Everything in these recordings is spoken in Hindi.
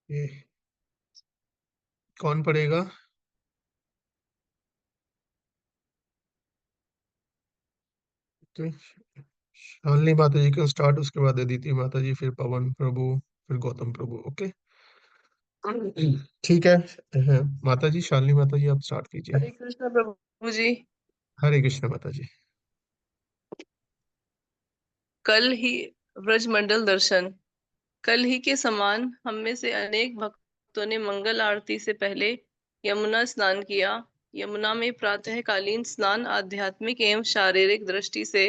ये कौन पढ़ेगा? तो शालिनी माता जी का स्टार्ट, उसके बाद अदिति माता जी, फिर पवन प्रभु, फिर गौतम प्रभु। ओके, ठीक है। माता जी, शालिनी माता जी, आप स्टार्ट कीजिए। हरे कृष्ण प्रभु जी। हरे कृष्ण माता जी। कल ही व्रजमंडल दर्शन। कल ही के समान हम में से अनेक भक्तों ने मंगल आरती से पहले यमुना स्नान किया। यमुना में प्रातःकालीन स्नान आध्यात्मिक एवं शारीरिक दृष्टि से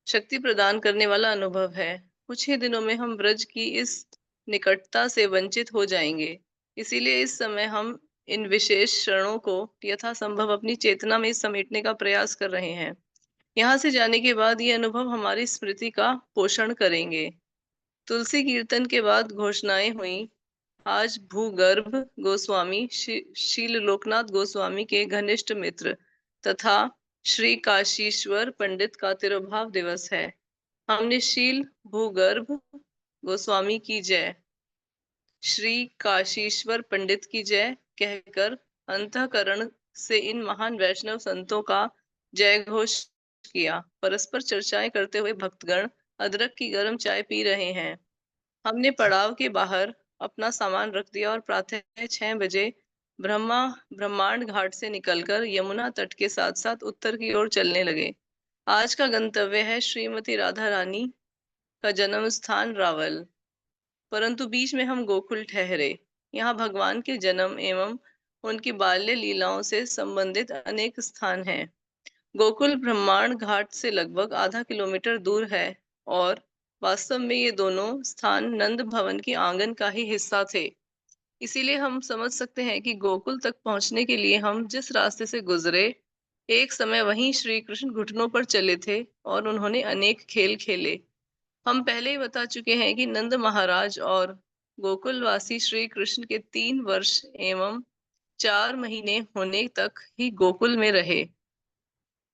शक्ति प्रदान करने वाला अनुभव है। कुछ ही दिनों में हम ब्रज की इस निकटता से वंचित हो जाएंगे। इसीलिए इस समय हम इन विशेष क्षणों को यथासंभव अपनी चेतना में समेटने का प्रयास कर रहे हैं। यहाँ से जाने के बाद ये अनुभव हमारी स्मृति का पोषण करेंगे। तुलसी कीर्तन के बाद घोषणाएं हुई। आज भूगर्भ गोस्वामी शील लोकनाथ गोस्वामी के घनिष्ठ मित्र तथा श्री काशीश्वर पंडित का तिरुभाव दिवस है। हमने शील भूगर्भ गोस्वामी की जय, श्री काशीश्वर पंडित की जय कहकर अंतःकरण से इन महान वैष्णव संतों का जय घोष किया। परस्पर चर्चाएं करते हुए भक्तगण अदरक की गर्म चाय पी रहे हैं। हमने पड़ाव के बाहर अपना सामान रख दिया और प्रातः 6 बजे ब्रह्मांड घाट से निकलकर यमुना तट के साथ साथ उत्तर की ओर चलने लगे। आज का गंतव्य है श्रीमती राधा रानी का जन्म स्थान रावल, परंतु बीच में हम गोकुल ठहरे। यहाँ भगवान के जन्म एवं उनकी बाल्य लीलाओं से संबंधित अनेक स्थान हैं। गोकुल ब्रह्मांड घाट से लगभग आधा किलोमीटर दूर है और वास्तव में ये दोनों स्थान नंद भवन की आंगन का ही हिस्सा थे। इसीलिए हम समझ सकते हैं कि गोकुल तक पहुंचने के लिए हम जिस रास्ते से गुजरे, एक समय वहीं श्री कृष्ण घुटनों पर चले थे और उन्होंने अनेक खेल खेले। हम पहले ही बता चुके हैं कि नंद महाराज और गोकुलवासी श्री कृष्ण के 3 वर्ष एवं 4 महीने होने तक ही गोकुल में रहे।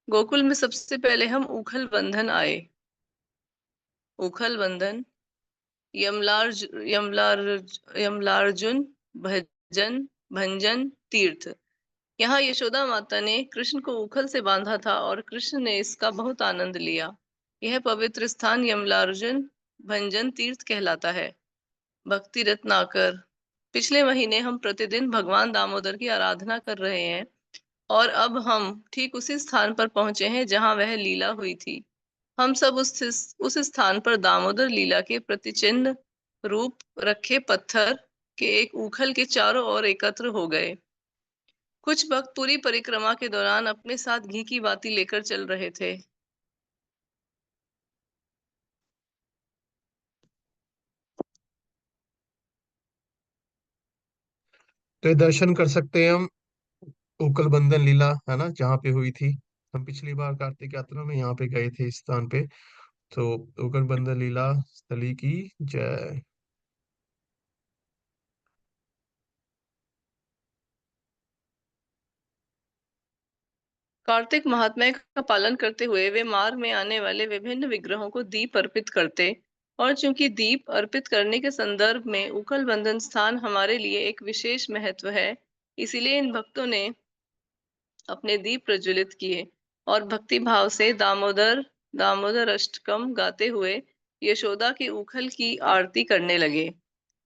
गोकुल में सबसे पहले हम उखल बंधन आए। उखल बंधन यमलार्ज यमलार्जुन भजन भंजन तीर्थ। यहाँ यशोदा माता ने कृष्ण को उखल से बांधा था और कृष्ण ने इसका बहुत आनंद लिया। यह पवित्र स्थान यमलार्जुन भंजन तीर्थ कहलाता है। भक्ति रत्नाकर। पिछले महीने हम प्रतिदिन भगवान दामोदर की आराधना कर रहे हैं और अब हम ठीक उसी स्थान पर पहुंचे हैं जहां वह लीला हुई थी। हम सब उस स्थान पर दामोदर लीला के प्रतिचिन्ह रूप रखे पत्थर के एक उखल के चारों ओर एकत्र हो गए। कुछ भक्त पूरी परिक्रमा के दौरान अपने साथ घी की बाती लेकर चल रहे थे। तो ये दर्शन कर सकते हैं हम, उकल बंधन लीला है ना, जहाँ पे हुई थी। हम पिछली बार कार्तिक यात्रा में यहाँ पे गए थे, इस स्थान पे। तो उकल बंधन लीला स्थली की जय। कार्तिक महात्म्य का पालन करते हुए वे मार्ग में आने वाले विभिन्न विग्रहों को दीप अर्पित करते, और चूंकि दीप अर्पित करने के संदर्भ में उखल बंधन स्थान हमारे लिए एक विशेष महत्व है, इसीलिए इन भक्तों ने अपने दीप प्रज्वलित किए और भक्ति भाव से दामोदर दामोदर अष्टकम गाते हुए यशोदा की उखल की आरती करने लगे।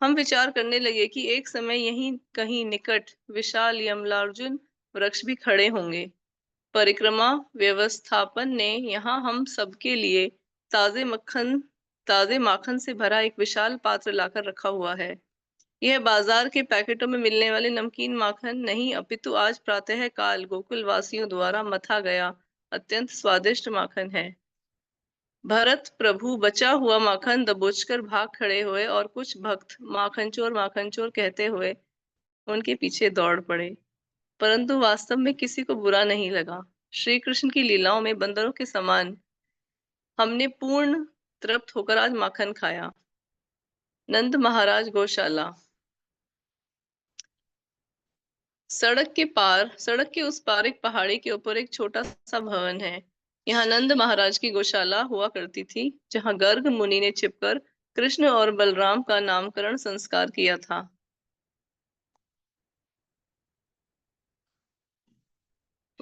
हम विचार करने लगे कि एक समय यहीं कहीं निकट विशाल यमलार्जुन वृक्ष भी खड़े होंगे। परिक्रमा व्यवस्थापन ने यहाँ हम सबके लिए ताजे मक्खन ताजे माखन से भरा एक विशाल पात्र लाकर रखा हुआ है। यह बाजार के पैकेटों में मिलने वाले नमकीन माखन नहीं, अपितु आज प्रातः काल गोकुल वासियों द्वारा मथा गया अत्यंत स्वादिष्ट माखन है। भरत प्रभु बचा हुआ माखन दबोचकर भाग खड़े हुए और कुछ भक्त माखन चोर कहते हुए उनके पीछे दौड़ पड़े, परंतु वास्तव में किसी को बुरा नहीं लगा। श्री कृष्ण की लीलाओं में बंदरों के समान हमने पूर्ण तृप्त होकर आज माखन खाया। नंद महाराज गौशाला। सड़क के उस पार एक पहाड़ी के ऊपर एक छोटा सा भवन है। यहाँ नंद महाराज की गौशाला हुआ करती थी, जहाँ गर्ग मुनि ने छिपकर कृष्ण और बलराम का नामकरण संस्कार किया था।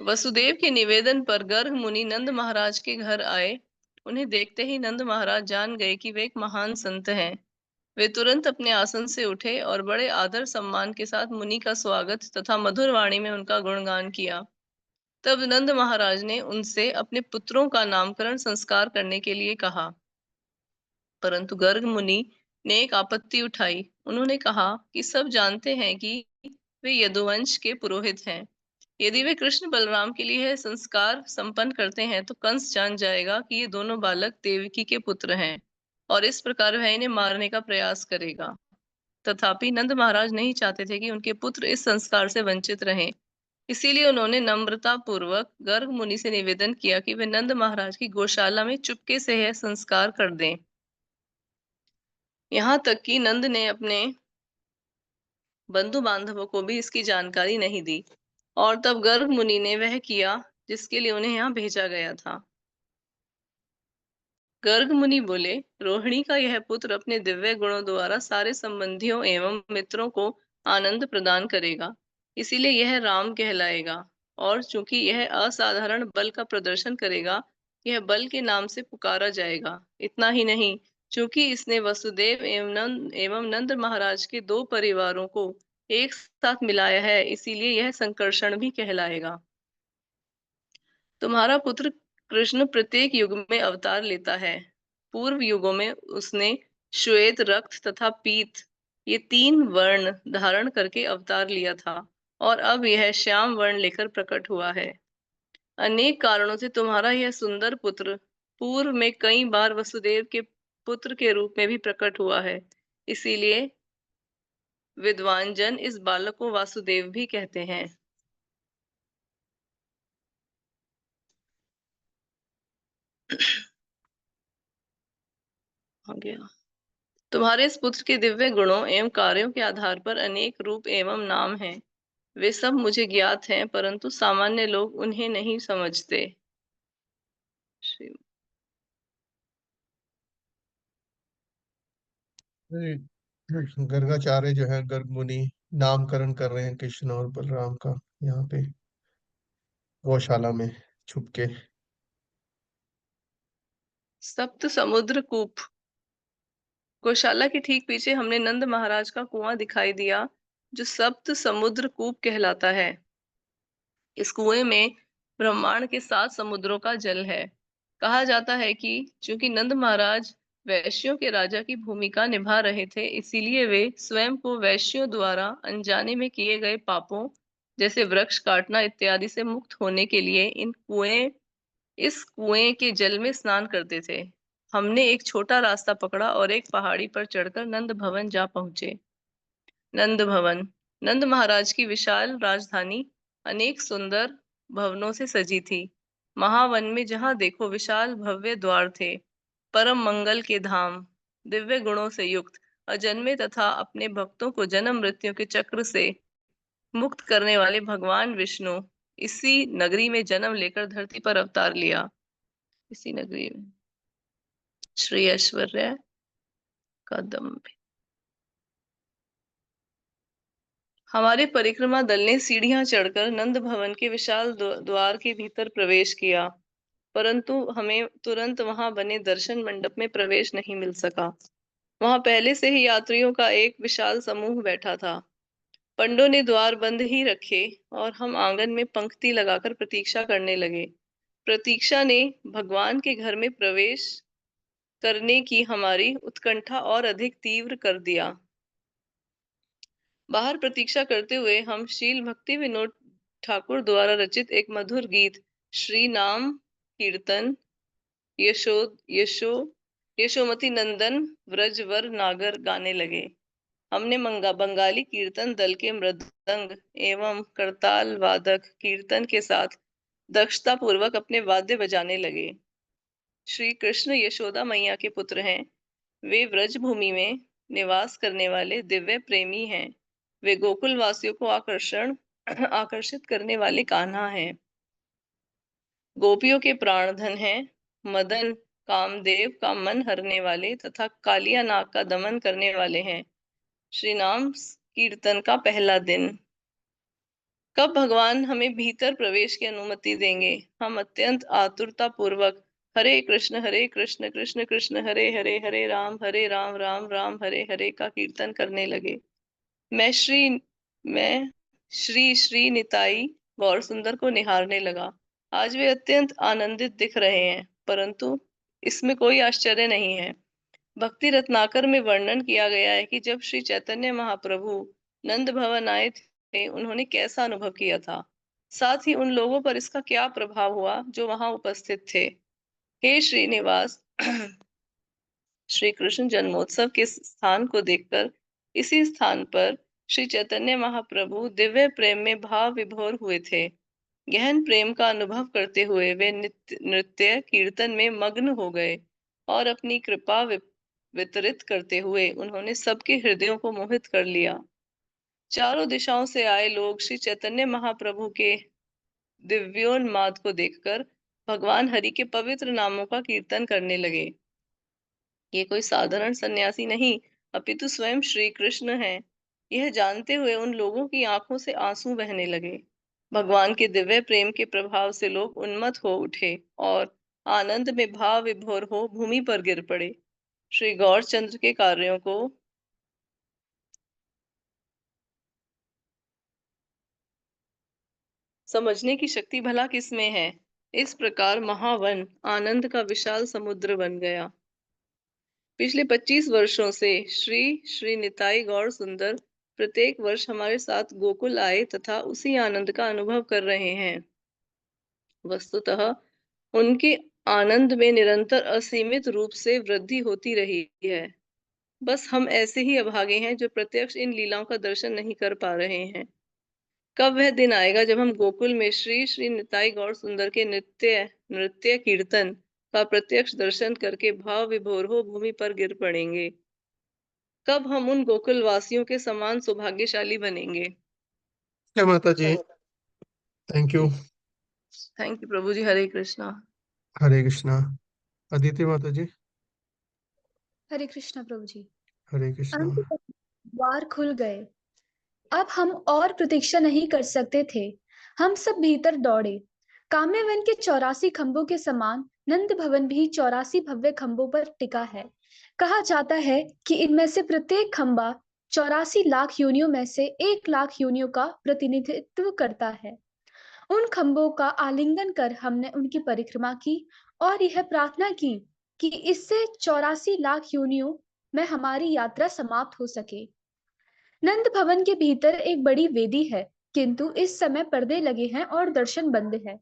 वसुदेव के निवेदन पर गर्ग मुनि नंद महाराज के घर आए। उन्हें देखते ही नंद महाराज जान गए कि वे एक महान संत हैं। वे तुरंत अपने आसन से उठे और बड़े आदर सम्मान के साथ मुनि का स्वागत तथा मधुर वाणी में उनका गुणगान किया। तब नंद महाराज ने उनसे अपने पुत्रों का नामकरण संस्कार करने के लिए कहा, परंतु गर्ग मुनि ने एक आपत्ति उठाई। उन्होंने कहा कि सब जानते हैं कि वे यदुवंश के पुरोहित हैं। यदि वे कृष्ण बलराम के लिए संस्कार संपन्न करते हैं तो कंस जान जाएगा कि ये दोनों बालक देवकी के पुत्र हैं और इस प्रकार वह इन्हें मारने का प्रयास करेगा। तथापि नंद महाराज नहीं चाहते थे कि उनके पुत्र इस संस्कार से वंचित रहें। इसीलिए उन्होंने नम्रता पूर्वक गर्ग मुनि से निवेदन किया कि वे नंद महाराज की गौशाला में चुपके से यह संस्कार कर दें। यहाँ तक कि नंद ने अपने बंधु बांधवों को भी इसकी जानकारी नहीं दी। और तब गर्ग मुनि ने वह किया जिसके लिए उन्हें यहाँ भेजा गया था। गर्ग मुनि बोले, रोहिणी का यह पुत्र अपने दिव्य गुणों द्वारा सारे संबंधियों एवं मित्रों को आनंद प्रदान करेगा, इसीलिए यह राम कहलाएगा। और चूंकि यह असाधारण बल का प्रदर्शन करेगा, यह बल के नाम से पुकारा जाएगा। इतना ही नहीं, चूंकि इसने वसुदेव एवं नंद महाराज के दो परिवारों को एक साथ मिलाया है, इसीलिए यह संकर्षण भी कहलाएगा। तुम्हारा पुत्र कृष्ण प्रत्येक युग में अवतार लेता है। पूर्व युगों में उसने श्वेत, रक्त तथा पीत ये तीन वर्ण धारण करके अवतार लिया था और अब यह श्याम वर्ण लेकर प्रकट हुआ है। अनेक कारणों से तुम्हारा यह सुंदर पुत्र पूर्व में कई बार वसुदेव के पुत्र के रूप में भी प्रकट हुआ है। इसीलिए विद्वान जन इस बालक को वासुदेव भी कहते हैं। हो गया। तुम्हारे इस पुत्र के दिव्य गुणों एवं कार्यों के आधार पर अनेक रूप एवं नाम हैं। वे सब मुझे ज्ञात हैं, परंतु सामान्य लोग उन्हें नहीं समझते। श्री- गर्गाचार्य जो है, गर्ग मुनि नामकरण कर रहे हैं कृष्ण और बलराम का यहाँ पे गौशाला में छुप के। सप्त समुद्र कूप। गौशाला के ठीक पीछे हमने नंद महाराज का कुआं दिखाई दिया, जो सप्त समुद्र कूप कहलाता है। इस कुएं में ब्रह्मांड के 7 समुद्रों का जल है। कहा जाता है कि चूंकि नंद महाराज वैश्यों के राजा की भूमिका निभा रहे थे, इसीलिए वे स्वयं को वैश्यों द्वारा अनजाने में किए गए पापों जैसे वृक्ष काटना इत्यादि से मुक्त होने के लिए इस कुएं के जल में स्नान करते थे। हमने एक छोटा रास्ता पकड़ा और एक पहाड़ी पर चढ़कर नंद भवन जा पहुंचे। नंद भवन। नंद महाराज की विशाल राजधानी अनेक सुंदर भवनों से सजी थी। महावन में जहां देखो विशाल भव्य द्वार थे। परम मंगल के धाम, दिव्य गुणों से युक्त, अजन्मे तथा अपने भक्तों को जन्म मृत्यु के चक्र से मुक्त करने वाले भगवान विष्णु इसी नगरी में जन्म लेकर धरती पर अवतार लिया। इसी नगरी में श्री ऐश्वर्य का दम्भ। हमारे परिक्रमा दल ने सीढ़ियां चढ़कर नंद भवन के विशाल द्वार के भीतर प्रवेश किया, परंतु हमें तुरंत वहां बने दर्शन मंडप में प्रवेश नहीं मिल सका। वहां पहले से ही यात्रियों का एक विशाल समूह बैठा था। पंडों ने द्वार बंद ही रखे और हम आंगन में पंक्ति लगाकर प्रतीक्षा करने लगे। प्रतीक्षा ने भगवान के घर में प्रवेश करने की हमारी उत्कंठा और अधिक तीव्र कर दिया। बाहर प्रतीक्षा करते हुए हम शील भक्ति विनोद ठाकुर द्वारा रचित एक मधुर गीत श्री नाम कीर्तन यशो यशो यशोमती नंदन व्रजवर नागर गाने लगे। हमने बंगाली कीर्तन दल के मृदंग एवं करताल वादक कीर्तन के साथ दक्षता पूर्वक अपने वाद्य बजाने लगे। श्री कृष्ण यशोदा मैया के पुत्र हैं। वे व्रज भूमि में निवास करने वाले दिव्य प्रेमी हैं। वे गोकुल वासियों को आकर्षित करने वाले कान्हा हैं। गोपियों के प्राण धन हैं। मदन कामदेव का मन हरने वाले तथा कालिया नाग का दमन करने वाले हैं। श्री नाम कीर्तन का पहला दिन कब भगवान हमें भीतर प्रवेश की अनुमति देंगे? हम अत्यंत आतुरता पूर्वक हरे कृष्ण कृष्ण कृष्ण हरे हरे, हरे राम राम राम हरे हरे का कीर्तन करने लगे। मैं श्री मैं श्री श्री निताई गौर सुंदर को निहारने लगा। आज वे अत्यंत आनंदित दिख रहे हैं, परंतु इसमें कोई आश्चर्य नहीं है। भक्ति रत्नाकर में वर्णन किया गया है कि जब श्री चैतन्य महाप्रभु नंद भवन आए थे, उन्होंने कैसा अनुभव किया था, साथ ही उन लोगों पर इसका क्या प्रभाव हुआ जो वहां उपस्थित थे। हे श्रीनिवास, श्री कृष्ण जन्मोत्सव के स्थान को देखकर इसी स्थान पर श्री चैतन्य महाप्रभु दिव्य प्रेम में भाव विभोर हुए थे। गहन प्रेम का अनुभव करते हुए वे नृत्य कीर्तन में मग्न हो गए और अपनी कृपा वितरित करते हुए उन्होंने सबके हृदयों को मोहित कर लिया। चारों दिशाओं से आए लोग श्री चैतन्य महाप्रभु के दिव्योन्माद को देखकर भगवान हरि के पवित्र नामों का कीर्तन करने लगे। ये कोई साधारण सन्यासी नहीं, अपितु स्वयं श्री कृष्ण हैं। यह जानते हुए उन लोगों की आंखों से आंसू बहने लगे। भगवान के दिव्य प्रेम के प्रभाव से लोग उन्मत्त हो उठे और आनंद में भाव विभोर हो भूमि पर गिर पड़े। श्री गौरचंद्र के कार्यों को समझने की शक्ति भला किसमें है। इस प्रकार महावन आनंद का विशाल समुद्र बन गया। पिछले 25 वर्षों से श्री श्री निताई गौर सुंदर प्रत्येक वर्ष हमारे साथ गोकुल आए तथा उसी आनंद का अनुभव कर रहे हैं। वस्तुतः उनके आनंद में निरंतर असीमित रूप से वृद्धि होती रही है। बस हम ऐसे ही अभागे हैं जो प्रत्यक्ष इन लीलाओं का दर्शन नहीं कर पा रहे हैं। कब वह दिन आएगा जब हम गोकुल में श्री श्री निताई गौर सुंदर के नृत्य नृत्य कीर्तन का प्रत्यक्ष दर्शन करके भाव विभोर हो भूमि पर गिर पड़ेंगे। कब हम उन गोकुल वासियों के समान सौभाग्यशाली बनेंगे। जय माता जी। Thank you. जी, थैंक यू प्रभु जी। हरे कृष्णा। हरे कृष्णा। अदिति माता जी। हरे कृष्णा प्रभु जी। हरे कृष्णा। अंत द्वार खुल गए। अब हम और प्रतीक्षा नहीं कर सकते थे। हम सब भीतर दौड़े। काम्यवन के 84 खंभों के समान नंद भवन भी 84 भव्य खंभों पर टिका है। कहा जाता है कि इनमें से प्रत्येक खंभा 84 लाख योनियों में से 1 लाख योनियों का प्रतिनिधित्व करता है। उन खंभों का आलिंगन कर हमने उनकी परिक्रमा की और यह प्रार्थना की कि इससे 84 लाख योनियों में हमारी यात्रा समाप्त हो सके। नंद भवन के भीतर एक बड़ी वेदी है, किंतु इस समय पर्दे लगे हैं और दर्शन बंद है।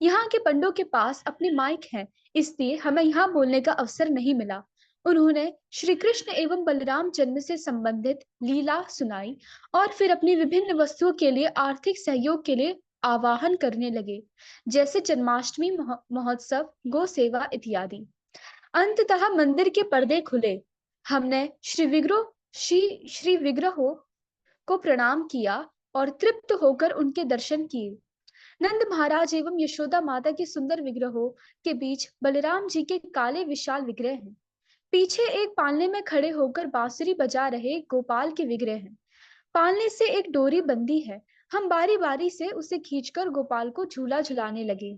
यहाँ के पंडों के पास अपने माइक हैं, इसलिए हमें यहाँ बोलने का अवसर नहीं मिला। उन्होंने श्री कृष्ण एवं बलराम जन्म से संबंधित लीला सुनाई और फिर अपनी विभिन्न वस्तुओं के लिए आर्थिक सहयोग के लिए आवाहन करने लगे, जैसे जन्माष्टमी महोत्सव, गो सेवा इत्यादि। अंततः मंदिर के पर्दे खुले। हमने श्री विग्रहों को प्रणाम किया और तृप्त होकर उनके दर्शन किए। नंद महाराज एवं यशोदा माता के सुंदर विग्रहों के बीच बलराम जी के काले विशाल विग्रह हैं। पीछे एक पालने में खड़े होकर बांसुरी बजा रहे गोपाल के विग्रह हैं। पालने से एक डोरी बंदी है। हम बारी बारी से उसे खींचकर गोपाल को झूला झुलाने लगे।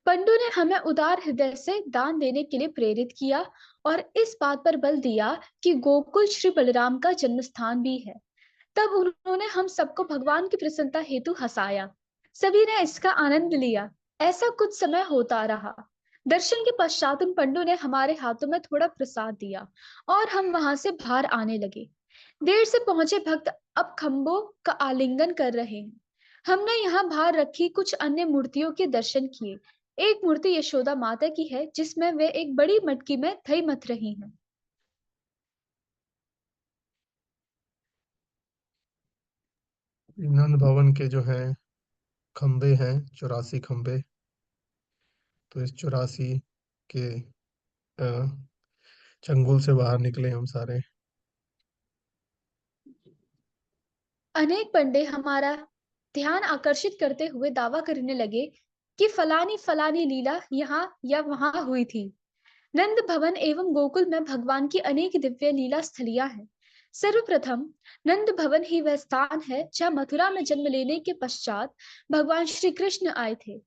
पंडू ने हमें उदार हृदय से दान देने के लिए प्रेरित किया और इस बात पर बल दिया कि गोकुल श्री बलराम का जन्म स्थान भी है। तब उन्होंने हम सबको भगवान की प्रसन्नता हेतु हंसाया। सभी ने इसका आनंद लिया। ऐसा कुछ समय होता रहा। दर्शन के पश्चात उन पंडों ने हमारे हाथों में थोड़ा प्रसाद दिया और हम वहां से बाहर आने लगे। देर से पहुंचे भक्त अब खंभों का आलिंगन कर रहे हैं। हमने यहाँ बाहर रखी कुछ अन्य मूर्तियों के दर्शन किए। एक मूर्ति यशोदा माता की है, जिसमें वे एक बड़ी मटकी में दही मथ रही हैं। नंद भवन के जो है खंबे हैं, 84 खंबे। तो इस 84 के अ, चंगुल से बाहर निकले हम सारे। अनेक पंडे हमारा ध्यान आकर्षित करते हुए दावा करने लगे कि फलानी फलानी लीला यहाँ या वहां हुई थी। नंद भवन एवं गोकुल में भगवान की अनेक दिव्य लीला स्थलियां हैं। सर्वप्रथम नंद भवन ही वह स्थान है जहाँ मथुरा में जन्म लेने के पश्चात भगवान श्री कृष्ण आए थे।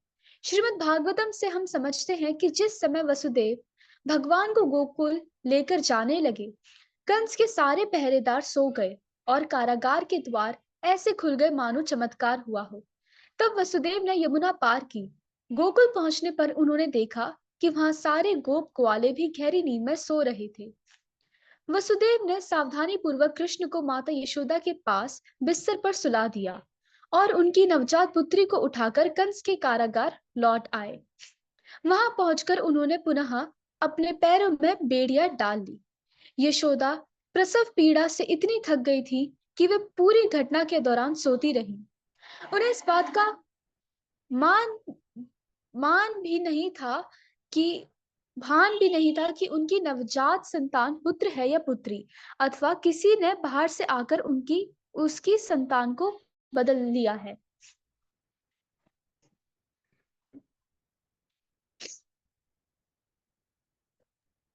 श्रीमद् भागवतम से हम समझते हैं कि जिस समय वसुदेव भगवान को गोकुल लेकर जाने लगे, कंस के सारे पहरेदार सो गए और कारागार के द्वार ऐसे खुल गए मानो चमत्कार हुआ हो। तब वसुदेव ने यमुना पार की। गोकुल पहुंचने पर उन्होंने देखा कि वहां सारे गोप ग्वाले भी गहरी नींद में सो रहे थे। वसुदेव ने सावधानी पूर्वक कृष्ण को माता यशोदा के पास बिस्तर पर सुला दिया और उनकी नवजात पुत्री को उठाकर कंस के कारागार लौट आए। वहां पहुंचकर उन्होंने पुनः अपने पैरों में बेड़ियां डाल ली। यशोदा प्रसव पीड़ा से इतनी थक गई थी कि वे पूरी घटना के दौरान सोती रहीं। उन्हें इस बात का मान मान भी नहीं था कि भान भी नहीं था कि उनकी नवजात संतान पुत्र है या पुत्री, अथवा किसी ने बाहर से आकर उसकी संतान को बदल लिया है।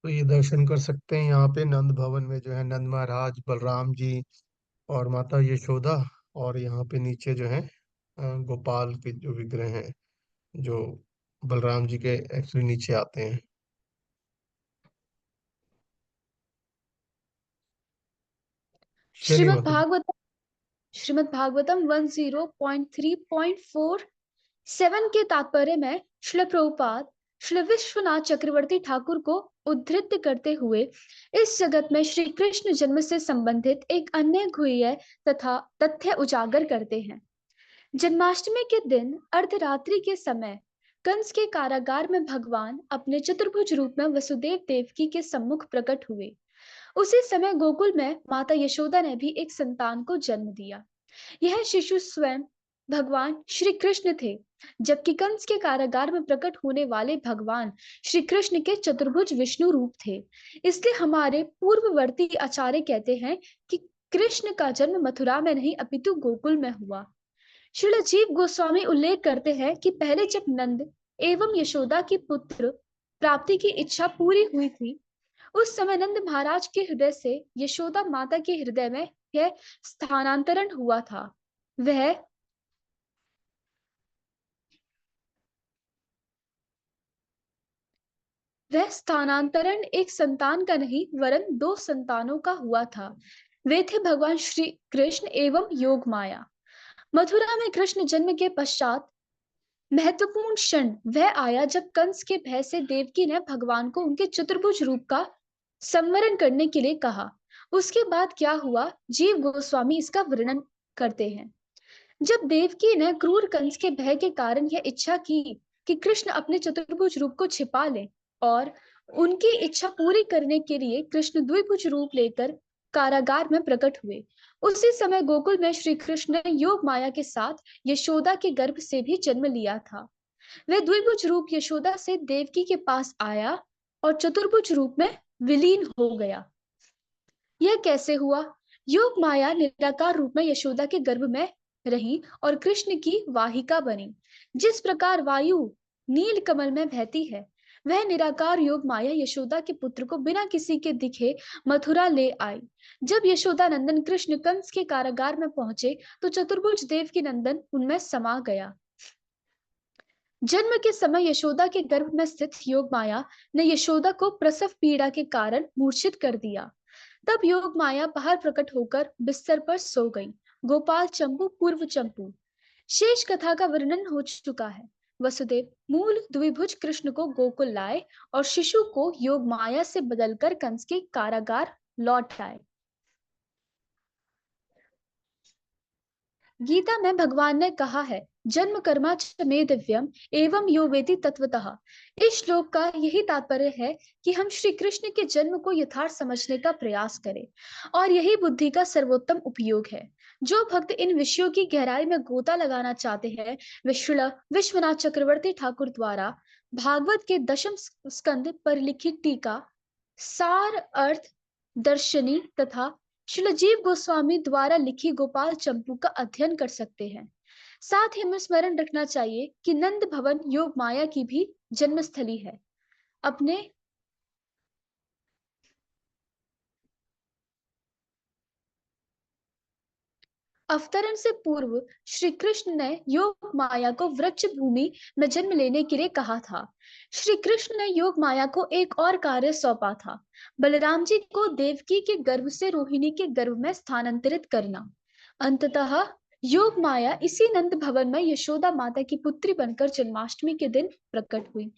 तो ये दर्शन कर सकते हैं यहाँ पे नंद भवन में, जो है नंद महाराज, बलराम जी और माता यशोदा। और यहाँ पे नीचे जो है गोपाल के जो विग्रह हैं, जो बलराम जी के एक्चुअली नीचे आते हैं। चलिए श्रीमद् माता जी। भागवतम श्रीमद् भागवतम 10.3.47 के तात्पर्य में श्रील प्रभुपाद श्री विश्वनाथ चक्रवर्ती ठाकुर को उद्धृत करते हुए इस जगत में श्री कृष्ण जन्म से संबंधित एक अन्य गुह्य तथा तथ्य उजागर करते हैं। जन्माष्टमी के दिन अर्धरात्रि के समय कंस के कारागार में भगवान अपने चतुर्भुज रूप में वसुदेव देवकी के सम्मुख प्रकट हुए। उसी समय गोकुल में माता यशोदा ने भी एक संतान को जन्म दिया। यह शिशु स्वयं भगवान श्री कृष्ण थे, जबकि कंस के कारागार में प्रकट होने वाले भगवान श्री कृष्ण के चतुर्भुज विष्णु रूप थे। इसलिए हमारे पूर्ववर्ती आचार्य कहते हैं कि कृष्ण का जन्म मथुरा में नहीं अपितु गोकुल में हुआ। श्रील जीव गोस्वामी उल्लेख करते हैं कि पहले जब नंद एवं यशोदा की पुत्र प्राप्ति की इच्छा पूरी हुई थी, उस समय नंद महाराज के हृदय से यशोदा माता के हृदय में यह स्थानांतरण हुआ था। वह स्थानांतरण एक संतान का नहीं वरन 2 संतानों का हुआ था। वे थे भगवान श्री कृष्ण एवं योग माया। मथुरा में कृष्ण जन्म के पश्चात महत्वपूर्ण क्षण वह आया जब कंस के भय से देवकी ने भगवान को उनके चतुर्भुज रूप का संवरण करने के लिए कहा। उसके बाद क्या हुआ, जीव गोस्वामी इसका वर्णन करते हैं। जब देवकी ने क्रूर कंस के भय के कारण यह इच्छा की कि कृष्ण अपने चतुर्भुज रूप को छिपा ले और उनकी इच्छा पूरी करने के लिए कृष्ण द्विभुज रूप लेकर कारागार में प्रकट हुए, उसी समय गोकुल में श्री कृष्ण ने योग माया के साथ यशोदा के गर्भ से भी जन्म लिया था। वह द्विभुज रूप यशोदा से देवकी के पास आया और चतुर्भुज रूप में विलीन हो गया। यह कैसे हुआ? योग माया निराकार रूप में यशोदा के गर्भ में रही और कृष्ण की वाहिका बनी। जिस प्रकार वायु नील कमल में बहती है, वह निराकार योग माया यशोदा के पुत्र को बिना किसी के दिखे मथुरा ले आई। जब यशोदा नंदन कृष्ण कंस के कारागार में पहुंचे तो चतुर्भुज देव की नंदन उनमें समा गया। जन्म के समय यशोदा के गर्भ में स्थित योग माया ने यशोदा को प्रसव पीड़ा के कारण मूर्छित कर दिया। तब योग माया बाहर प्रकट होकर बिस्तर पर सो गई। गोपाल चंपू पूर्व चंपू। शेष कथा का वर्णन हो चुका है। वसुदेव मूल द्विभुज कृष्ण को गोकुल लाए और शिशु को योग माया से बदलकर कंस के कारागार लौट आए। गीता में भगवान ने कहा है, जन्म कर्मा च मे दिव्यम एवं यो वेति तत्वतः। इस श्लोक का यही तात्पर्य है कि हम श्री कृष्ण के जन्म को यथार्थ समझने का प्रयास करें, और यही बुद्धि का सर्वोत्तम उपयोग है। जो भक्त इन विषयों की गहराई में गोता लगाना चाहते हैं, वे श्रील विश्वनाथ चक्रवर्ती ठाकुर द्वारा भागवत के 10वें स्कंद पर लिखित टीका, सार अर्थ दर्शनी तथा श्रील जीव गोस्वामी द्वारा लिखी गोपाल चंपू का अध्ययन कर सकते हैं। साथ ही हमें स्मरण रखना चाहिए कि नंद भवन योग माया की भी जन्मस्थली है। अपने अवतरण से पूर्व श्री कृष्ण ने योग माया को व्रज भूमि में जन्म लेने के लिए कहा था। श्री कृष्ण ने योग माया को एक और कार्य सौंपा था, बलराम जी को देवकी के गर्भ से रोहिणी के गर्भ में स्थानांतरित करना। अंततः योग माया इसी नंद भवन में यशोदा माता की पुत्री बनकर जन्माष्टमी के दिन प्रकट हुई।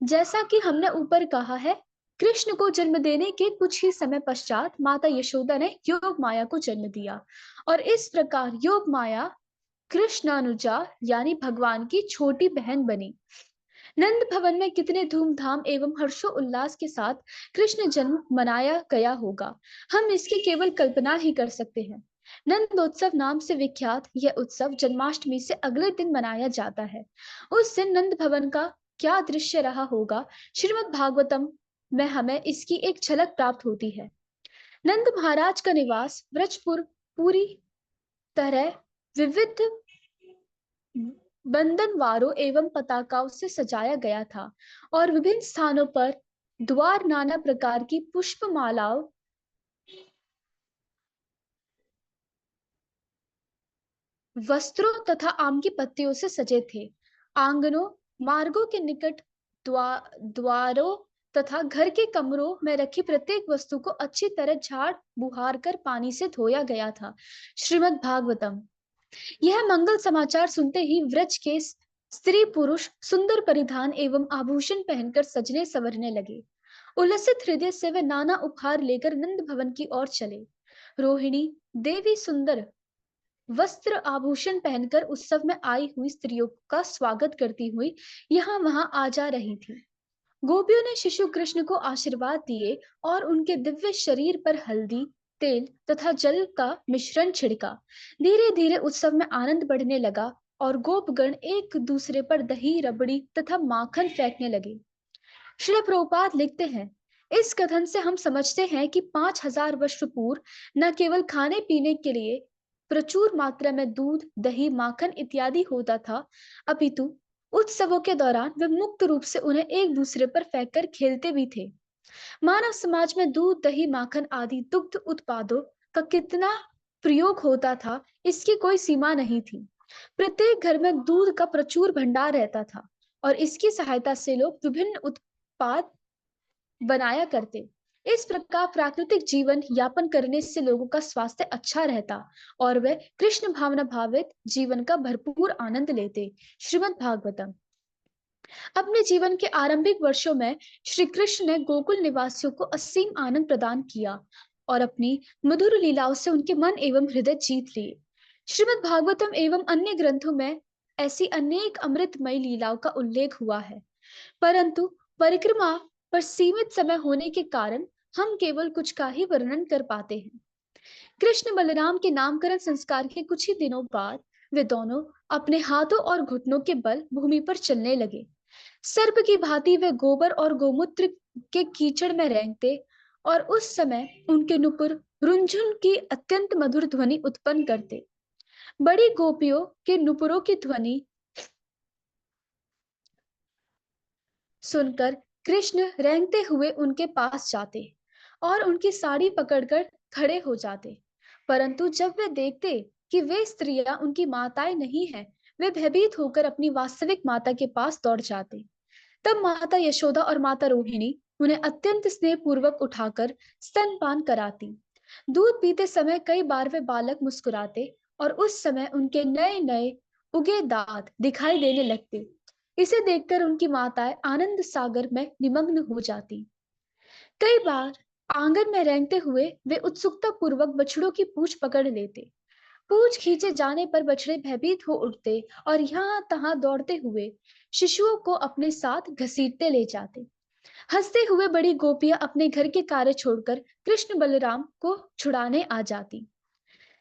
जैसा कि हमने ऊपर कहा है, कृष्ण को जन्म देने के कुछ ही समय पश्चात माता यशोदा ने योग माया को जन्म दिया और इस प्रकार योग माया कृष्णानुजा यानी भगवान की छोटी बहन बनी। नंद भवन में कितने धूमधाम एवं हर्षोल्लास के साथ कृष्ण जन्म मनाया गया होगा, हम इसकी केवल कल्पना ही कर सकते हैं। नंदोत्सव नाम से विख्यात यह उत्सव जन्माष्टमी से अगले दिन मनाया जाता है। उस दिन नंद भवन का क्या दृश्य रहा होगा, श्रीमद् भागवतम में हमें इसकी एक झलक प्राप्त होती है। नंद महाराज का निवास व्रजपुर पूरी तरह विविध बंधनवारों एवं पताकाओं से सजाया गया था और विभिन्न स्थानों पर द्वार नाना प्रकार की पुष्पमालाओं, वस्त्रों तथा आम की पत्तियों से सजे थे। आंगनों, मार्गों के निकट द्वारों तथा घर के कमरों में रखी प्रत्येक वस्तु को अच्छी तरह झाड़ बुहार कर पानी से धोया गया था। श्रीमद् भागवतम। यह मंगल समाचार सुनते ही व्रज के स्त्री पुरुष सुंदर परिधान एवं आभूषण पहनकर सजने संवरने लगे। उल्लसित हृदय से वे नाना उपहार लेकर नंद भवन की ओर चले। रोहिणी देवी सुंदर वस्त्र आभूषण पहनकर उत्सव में आई हुई स्त्रियों का स्वागत करती हुई यहाँ वहां आ जा रही थी। गोपियों ने शिशु कृष्ण को आशीर्वाद दिए और उनके दिव्य शरीर पर हल्दी, तेल तथा जल का मिश्रण छिड़का। धीरे धीरे उत्सव में आनंद बढ़ने लगा और गोपगण एक दूसरे पर दही, रबड़ी तथा माखन फेंकने लगे। श्री प्रभुपाद लिखते हैं, इस कथन से हम समझते हैं कि 5000 वर्ष पूर्व न केवल खाने पीने के लिए प्रचुर मात्रा में दूध, दही, माखन इत्यादि होता था, अपितु उत्सवों के दौरान वे मुक्त रूप से उन्हें एक दूसरे पर फेंककर खेलते भी थे। मानव समाज में दूध, दही, माखन आदि दुग्ध उत्पादों का कितना प्रयोग होता था, इसकी कोई सीमा नहीं थी। प्रत्येक घर में दूध का प्रचुर भंडार रहता था और इसकी सहायता से लोग विभिन्न उत्पाद बनाया करते। इस प्रकार प्राकृतिक जीवन यापन करने से लोगों का स्वास्थ्य अच्छा रहता और वे कृष्ण भावना भावित जीवन का भरपूर आनंद लेते। श्रीमद् भागवतम। अपने जीवन के आरंभिक वर्षों में श्री कृष्ण ने गोकुल निवासियों को असीम आनंद प्रदान किया और अपनी मधुर लीलाओं से उनके मन एवं हृदय जीत लिए। श्रीमद् भागवतम एवं अन्य ग्रंथों में ऐसी अनेक अमृतमय लीलाओं का उल्लेख हुआ है, परंतु परिक्रमा पर सीमित समय होने के कारण हम केवल कुछ का ही वर्णन कर पाते हैं। कृष्ण बलराम के नामकरण संस्कार के कुछ ही दिनों बाद वे दोनों अपने हाथों और घुटनों के बल भूमि पर चलने लगे। सर्प की भांति वे गोबर और गोमूत्र के कीचड़ में रेंगते और उस समय उनके नुपुर रुंझुन की अत्यंत मधुर ध्वनि उत्पन्न करते। बड़ी गोपियों के नुपुरों की ध्वनि सुनकर कृष्ण रेंगते हुए उनके पास जाते और उनकी साड़ी पकड़कर खड़े हो जाते, परंतु जब वे देखते कि वे स्त्रियां उनकी माताएं नहीं हैं, वे भयभीत होकर अपनी वास्तविक माता के पास दौड़ जाते। तब माता यशोदा और माता रोहिणी उन्हें अत्यंत स्नेह पूर्वक उठाकर स्तनपान कराती। दूध पीते समय कई बार वे बालक मुस्कुराते और उस समय उनके नए नए उगे दांत दिखाई देने लगते। इसे देखकर उनकी माताएं आनंद सागर में निमग्न हो जाती। कई बार आंगन में रेंगते हुए वे उत्सुकता पूर्वक बछड़ों की पूंछ पकड़ लेते। पूंछ खींचे जाने पर बछड़े भयभीत हो उठते और यहाँ तहां दौड़ते हुए शिशुओं को अपने साथ घसीटते ले जाते। हंसते हुए बड़ी गोपियां अपने घर के कार्य छोड़कर कृष्ण बलराम को छुड़ाने आ जाती।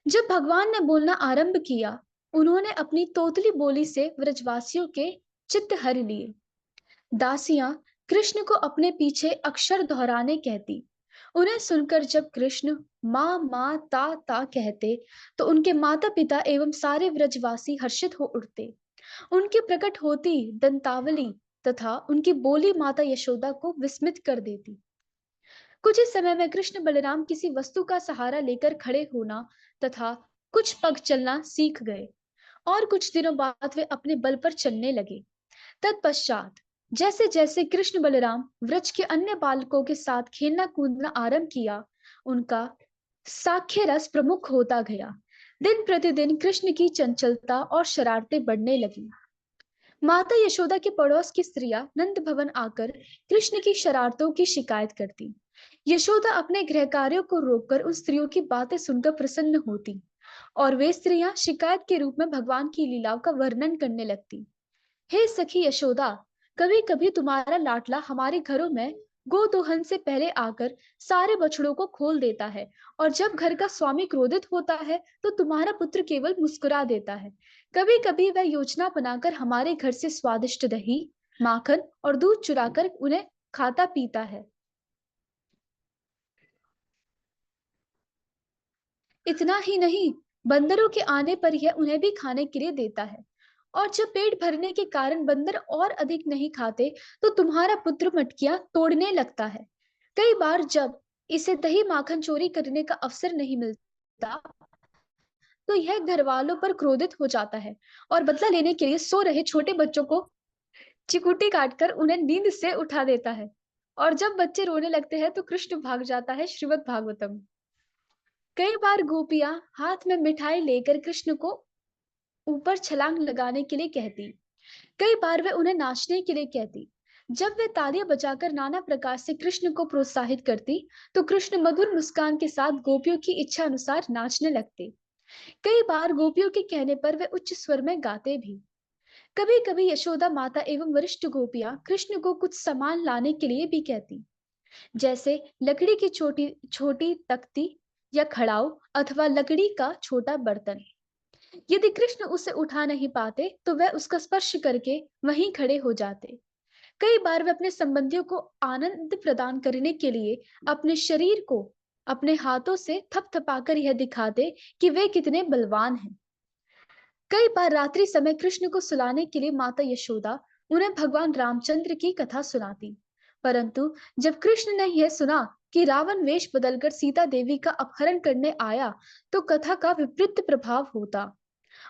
जब भगवान ने बोलना आरंभ किया, उन्होंने अपनी तोतली बोली से व्रजवासियों के चित्त हर लिए। दासियां कृष्ण को अपने पीछे अक्षर दोहराने कहती। उन्हें सुनकर जब कृष्ण माँ माँ ता कहते, तो उनके माता पिता एवं सारे व्रजवासी हर्षित हो उठते। उनकी प्रकट होती दंतावली तथा उनकी बोली माता यशोदा को विस्मित कर देती। कुछ ही समय में कृष्ण बलराम किसी वस्तु का सहारा लेकर खड़े होना तथा कुछ पग चलना सीख गए और कुछ दिनों बाद वे अपने बल पर चलने लगे। तत्पश्चात जैसे जैसे कृष्ण बलराम व्रज के अन्य बालकों के साथ खेलना कूदना आरंभ किया, उनका साख्य रस प्रमुख होता गया। दिन प्रतिदिन कृष्ण की चंचलता और शरारतें बढ़ने लगी। माता यशोदा के पड़ोस की स्त्रियां नंद भवन आकर कृष्ण की शरारतों की शिकायत करती। यशोदा अपने गृह कार्यों को रोककर उन स्त्रियों की बातें सुनकर प्रसन्न होती और वे स्त्रियां शिकायत के रूप में भगवान की लीलाओं का वर्णन करने लगती। हे सखी यशोदा, कभी कभी तुम्हारा लाडला हमारे घरों में गोदोहन से पहले आकर सारे बछड़ों को खोल देता है, और जब घर का स्वामी क्रोधित होता है तो तुम्हारा पुत्र केवल मुस्कुरा देता है। कभी कभी वह योजना बनाकर हमारे घर से स्वादिष्ट दही, माखन और दूध चुराकर उन्हें खाता पीता है। इतना ही नहीं, बंदरों के आने पर यह उन्हें भी खाने के लिए देता है, और जब पेट भरने के कारण बंदर और अधिक नहीं खाते तो तुम्हारा पुत्र मटकियां तोड़ने लगता है। कई बार जब इसे दही माखन चोरी करने का अवसर नहीं मिलता तो यह घर वालों पर क्रोधित हो जाता है और बदला लेने के लिए सो रहे छोटे बच्चों को चिकुटी काटकर उन्हें नींद से उठा देता है, और जब बच्चे रोने लगते हैं तो कृष्ण भाग जाता है। श्रीमद् भागवतम। कई बार गोपियां हाथ में मिठाई लेकर कृष्ण को ऊपर छलांग लगाने के लिए कहती। कई बार वे उन्हें नाचने के लिए कहती। जब वे तालियां बजाकर नाना प्रकार से कृष्ण को प्रोत्साहित करती तो कृष्ण मधुर मुस्कान के साथ गोपियों की इच्छा अनुसार नाचने लगते। कई बार गोपियों के कहने पर वे उच्च स्वर में गाते भी। कभी कभी यशोदा माता एवं वरिष्ठ गोपियां कृष्ण को कुछ सामान लाने के लिए भी कहती, जैसे लकड़ी की छोटी छोटी तख्ती या खड़ाऊ अथवा लकड़ी का छोटा बर्तन। यदि कृष्ण उसे उठा नहीं पाते तो वह उसका स्पर्श करके वहीं खड़े हो जाते। कई बार वे अपने संबंधियों को आनंद प्रदान करने के लिए अपने शरीर को अपने हाथों से थपथपाकर यह दिखाते कि वे कितने बलवान हैं। कई बार रात्रि समय कृष्ण को सुलाने के लिए माता यशोदा उन्हें भगवान रामचंद्र की कथा सुनाती। परंतु जब कृष्ण ने यह सुना कि रावण वेश बदलकर सीता देवी का अपहरण करने आया तो कथा का विपरीत प्रभाव होता।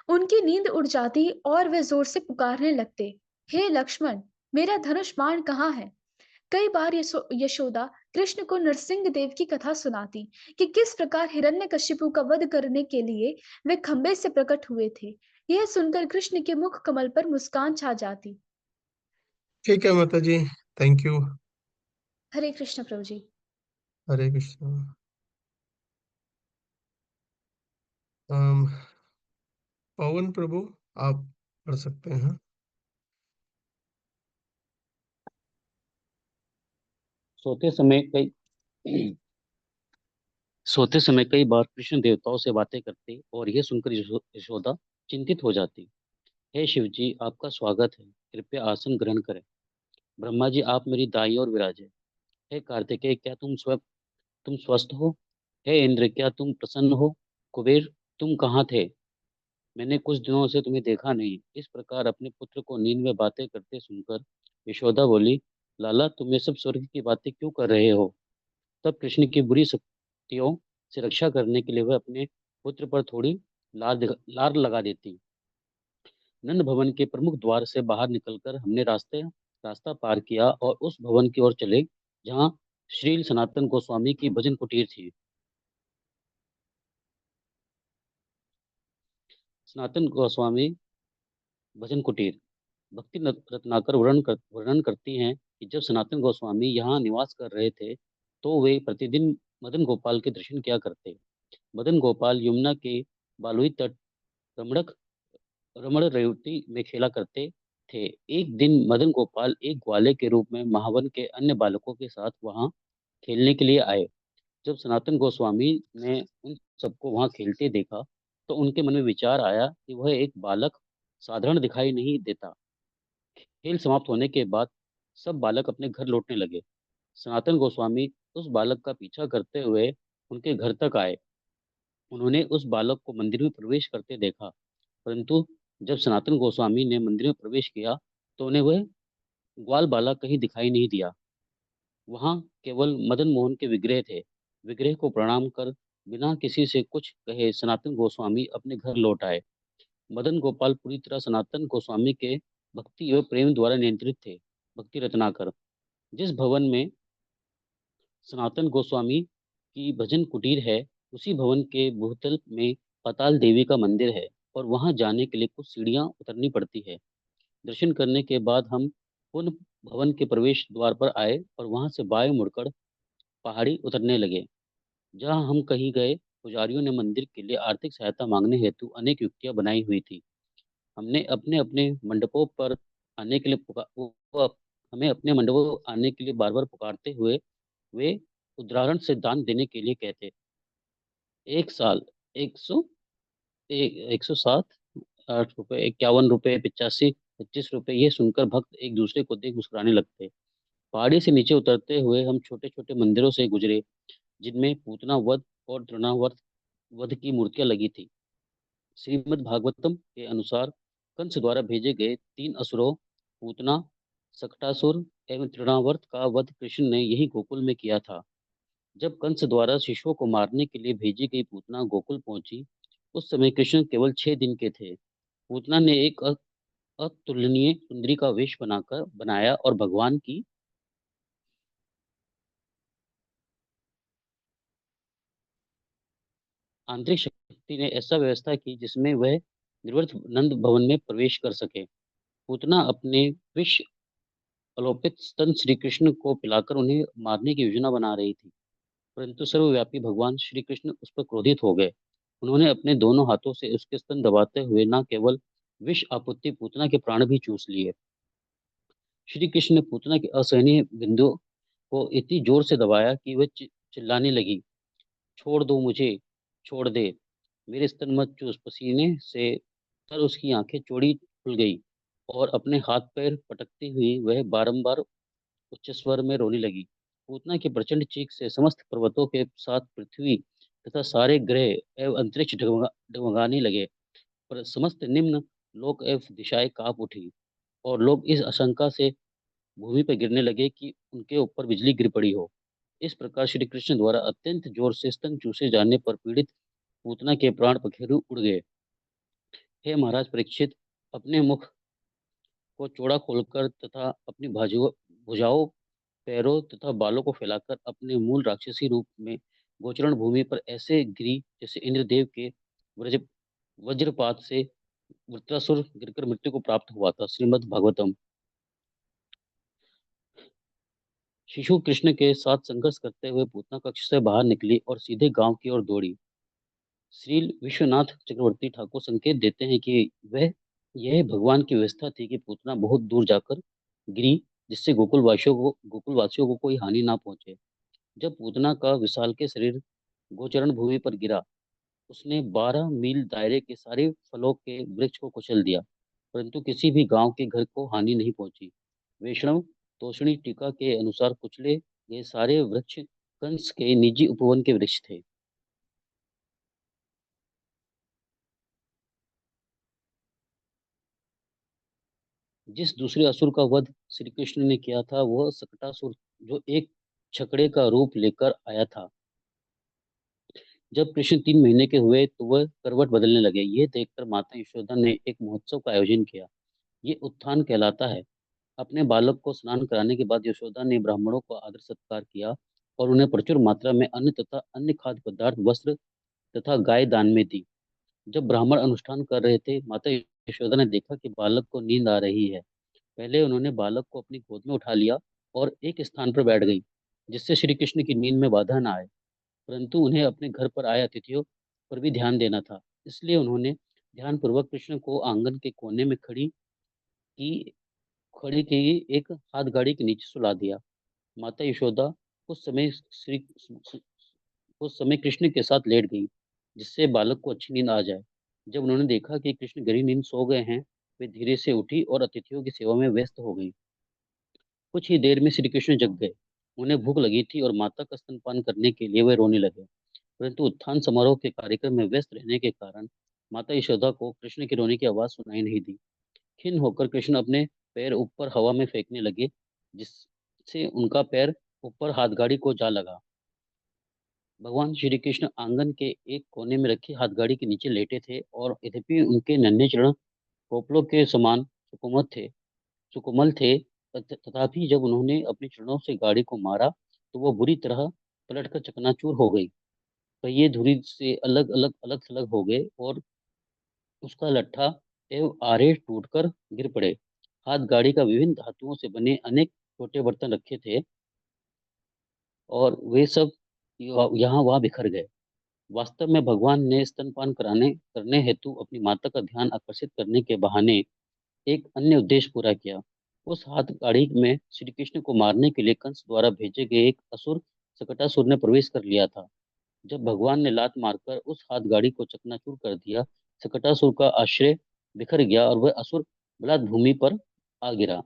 उनकी नींद उड़ जाती और वे जोर से पुकारने लगते, हे लक्ष्मण, मेरा धनुष बाण कहाँ है? कई बार यशोदा कृष्ण को नरसिंह देव की कथा सुनाती कि किस प्रकार हिरण्यकशिपु का वध करने के लिए वे खंबे से प्रकट हुए थे। यह सुनकर कृष्ण के मुख कमल पर मुस्कान छा जाती। ठीक है माता जी, थैंक यू। हरे कृष्ण प्रभु जी। हरे कृष्ण। अम, पवन प्रभु, आप पढ़ सकते हैं। सोते समय कई सोते समय कई बार कृष्ण देवताओं से बातें करते और यह सुनकर यशोदा चिंतित हो जाती। हे शिव जी, आपका स्वागत है, कृपया आसन ग्रहण करें। ब्रह्मा जी, आप मेरी दाई ओर विराजे। हे कार्तिकेय, क्या तुम स्वस्थ हो? हे इंद्र, क्या तुम प्रसन्न हो? कुबेर, तुम कहाँ थे? मैंने कुछ दिनों से तुम्हें देखा नहीं। इस प्रकार अपने पुत्र को नींद में बातें करते सुनकर यशोदा बोली, लाला, तुम ये सब स्वर्ग की बातें क्यों कर रहे हो? तब कृष्ण की बुरी शक्तियों से रक्षा करने के लिए वह अपने पुत्र पर थोड़ी लार लगा देती। नंद भवन के प्रमुख द्वार से बाहर निकलकर हमने रास्ता पार किया और उस भवन की ओर चले जहाँ श्री सनातन गोस्वामी की भजन कुटीर थी। सनातन गोस्वामी भजन कुटीर भक्ति रत्नाकर वर्णन करती हैं कि जब सनातन गोस्वामी यहाँ निवास कर रहे थे तो वे प्रतिदिन मदन गोपाल के दर्शन किया करते। मदन गोपाल यमुना के बालुई तट रमणक रमण रेवती में खेला करते थे। एक दिन मदन गोपाल एक ग्वाले के रूप में महावन के अन्य बालकों के साथ वहां खेलने के लिए आए। जब सनातन गोस्वामी ने उन सबको वहां खेलते देखा तो उनके मन में विचार आया कि वह एक बालक साधारण दिखाई नहीं देता। खेल समाप्त होने के बाद सब बालक अपने घर लौटने लगे। सनातन गोस्वामी उस बालक का पीछा करते हुए उनके घर तक आए। उन्होंने उस बालक को मंदिर में प्रवेश करते देखा, परंतु जब सनातन गोस्वामी ने मंदिर में प्रवेश किया तो उन्हें वह ग्वाल बालक कहीं दिखाई नहीं दिया। वहां केवल मदन मोहन के विग्रह थे। विग्रह को प्रणाम कर बिना किसी से कुछ कहे सनातन गोस्वामी अपने घर लौट आए। मदन गोपाल पूरी तरह सनातन गोस्वामी के भक्ति एवं प्रेम द्वारा नियंत्रित थे। भक्ति रत्नाकर, जिस भवन में सनातन गोस्वामी की भजन कुटीर है, उसी भवन के भूतल में पाताल देवी का मंदिर है और वहां जाने के लिए कुछ सीढ़ियां उतरनी पड़ती है। दर्शन करने के बाद हम पुनः भवन के प्रवेश द्वार पर आए और वहां से बाएं मुड़कर पहाड़ी उतरने लगे। जहां हम कहीं गए, पुजारियों ने मंदिर के लिए आर्थिक सहायता मांगने हेतु अनेक युक्तियां बनाई हुई थी। हमने अपने अपने मंडपों पर आने के लिए हमें अपने मंडपों आने के लिए बार बार पुकारते हुए वे उदाहरण से दान देने के लिए कहते। एक साल 100 107 8 रुपये, 51 रुपये, 85, 25 रुपये, ये सुनकर भक्त एक दूसरे को देख मुस्कुराने लगते। पहाड़ी से नीचे उतरते हुए हम छोटे छोटे मंदिरों से गुजरे, जिनमें पूतना वध और तृणावर्त वध की मूर्तियां लगी थी। श्रीमद् भागवतम के अनुसार कंस द्वारा भेजे गए 3 असुरों, पूतना, सक्टासुर एवं तृणावर्त का वध कृष्ण ने यही गोकुल में किया था। जब कंस द्वारा शिशुओं को मारने के लिए भेजी गई पूतना गोकुल पहुंची, उस समय कृष्ण केवल 6 दिन के थे। पूतना ने एक अतुलनीय सुंदरी का वेश बनाया और भगवान की आंतरिक शक्ति ने ऐसा व्यवस्था की जिसमें वह निर्वर्त नंद भवन में प्रवेश कर सके। पूतना अपने विष अलोपित स्तन श्री कृष्ण को पिलाकर उन्हें मारने की योजना बना रही थी, परंतु सर्वव्यापी भगवान श्री कृष्ण उस पर क्रोधित हो गए। उन्होंने अपने दोनों हाथों से उसके स्तन दबाते हुए न केवल विष आपूर्ति पूतना के प्राण भी चूस लिए। श्री कृष्ण ने पूतना के असहनीय बिंदु को इतनी जोर से दबाया कि वह चिल्लाने लगी, छोड़ दो मुझे, छोड़ दे, मेरे स्तन मत चूस। पसीने से तर उसकी आंखें चौड़ी खुल गई और अपने हाथ पैर पटकती हुई वह बारंबार उच्च स्वर में रोने लगी। पूतना की प्रचंड चीख से समस्त पर्वतों के साथ पृथ्वी तथा सारे ग्रह एवं अंतरिक्ष डगमगाने लगे, पर समस्त निम्न लोक एवं दिशाएं कांप उठी और लोग इस आशंका से भूमि पर गिरने लगे कि उनके ऊपर बिजली गिर पड़ी हो। इस प्रकार श्री कृष्ण द्वारा अत्यंत जोर से स्तन चूसे जाने पर पीड़ित पूतना के प्राण पखेरु उड़ गए। हे महाराज परीक्षित, अपने मुख को चौड़ा खोलकर तथा अपनी भुजाओं, पैरों तथा बालों को फैलाकर अपने मूल राक्षसी रूप में गोचरण भूमि पर ऐसे गिरी जैसे इंद्रदेव के वज्र वज्रपात से वृत्रासुर गिरकर मृत्यु को प्राप्त हुआ था। श्रीमद् भागवतम। शिशु कृष्ण के साथ संघर्ष करते हुए पूतना कक्ष से बाहर निकली और सीधे गांव की ओर दौड़ी। श्री विश्वनाथ चक्रवर्ती ठाकुर संकेत देते हैं कि वह यह भगवान की व्यवस्था थी कि पूतना बहुत दूर जाकर गिरी, जिससे गोकुलवासियों को कोई हानि ना पहुंचे। जब पूतना का विशाल के शरीर गोचरण भूमि पर गिरा, उसने 12 मील दायरे के सारे फलों के वृक्ष को कुचल दिया, परंतु किसी भी गांव के घर को हानि नहीं पहुंची। वैष्णव तोषणी टीका के अनुसार कुचले गए सारे वृक्ष कंस के निजी उपवन के वृक्ष थे। जिस दूसरे असुर का वध श्री कृष्ण ने किया था वह सकटासुर, जो एक छकड़े का रूप लेकर आया था। जब कृष्ण 3 महीने के हुए तो वह करवट बदलने लगे। ये देखकर माता यशोदा ने एक महोत्सव का आयोजन किया। ये उत्थान कहलाता है। अपने बालक को स्नान कराने के बाद यशोदा ने ब्राह्मणों को आदर सत्कार किया और उन्हें प्रचुर मात्रा में अन्न तथा अन्य खाद्य पदार्थ, वस्त्र तथा गाय दान में दी। जब ब्राह्मण अनुष्ठान कर रहे थे, माता यशोदा ने देखा कि बालक को नींद आ रही है। पहले उन्होंने बालक को अपनी गोद में उठा लिया और एक स्थान पर बैठ गई, जिससे श्री कृष्ण की नींद में बाधा न आए। परंतु उन्हें अपने घर पर आए अतिथियों पर भी ध्यान देना था, इसलिए उन्होंने ध्यानपूर्वक कृष्ण को आंगन के कोने में की खड़ी की एक हाथ गाड़ी के नीचे सुला दिया। माता यशोदा उस समय श्री उस समय कृष्ण के साथ लेट गई, जिससे बालक को अच्छी नींद आ जाए। जब उन्होंने देखा कि कृष्ण गहरी नींद सो गए हैं, वे धीरे से उठी और अतिथियों की सेवा में व्यस्त हो गई। कुछ ही देर में श्री कृष्ण जग गए। उन्हें भूख लगी थी और माता का स्तनपान करने के लिए वे रोने लगे, परंतु उत्थान समारोह के कार्यक्रम में व्यस्त रहने के कारण माता यशोदा को कृष्ण की रोने की आवाज सुनाई नहीं दी। खिन्न होकर कृष्ण अपने पैर ऊपर हवा में फेंकने लगे, जिससे उनका पैर ऊपर हाथगाड़ी को जा लगा। भगवान श्री कृष्ण आंगन के एक कोने में रखी हाथगाड़ी के नीचे लेटे थे और यद्यपि उनके नन्हे चरण पोपलों के समान सुकोमल थे, तथापि जब उन्होंने अपने चरणों से गाड़ी को मारा तो वो बुरी तरह पलटकर चकनाचूर हो गई। पहिए धुरी से अलग थलग हो गए और उसका लट्ठा एवं आरे टूटकर गिर पड़े। हाथ गाड़ी का विभिन्न धातुओं से बने अनेक छोटे बर्तन रखे थे और वे सब यहाँ वहाँ बिखर गए। वास्तव में भगवान ने स्तनपान कराने करने हेतु अपनी माता का ध्यान आकर्षित करने के बहाने एक अन्य उद्देश्य पूरा किया। उस हाथ गाड़ी में श्री कृष्ण को मारने के लिए कंस द्वारा भेजे गए एक असुर सकटासुर ने प्रवेश कर लिया था। जब भगवान ने लात मारकर उस हाथ गाड़ी को चकनाचूर कर दिया, सकटासुर का आश्रय बिखर गया और वह असुर बलात् भूमि पर आ गिरा।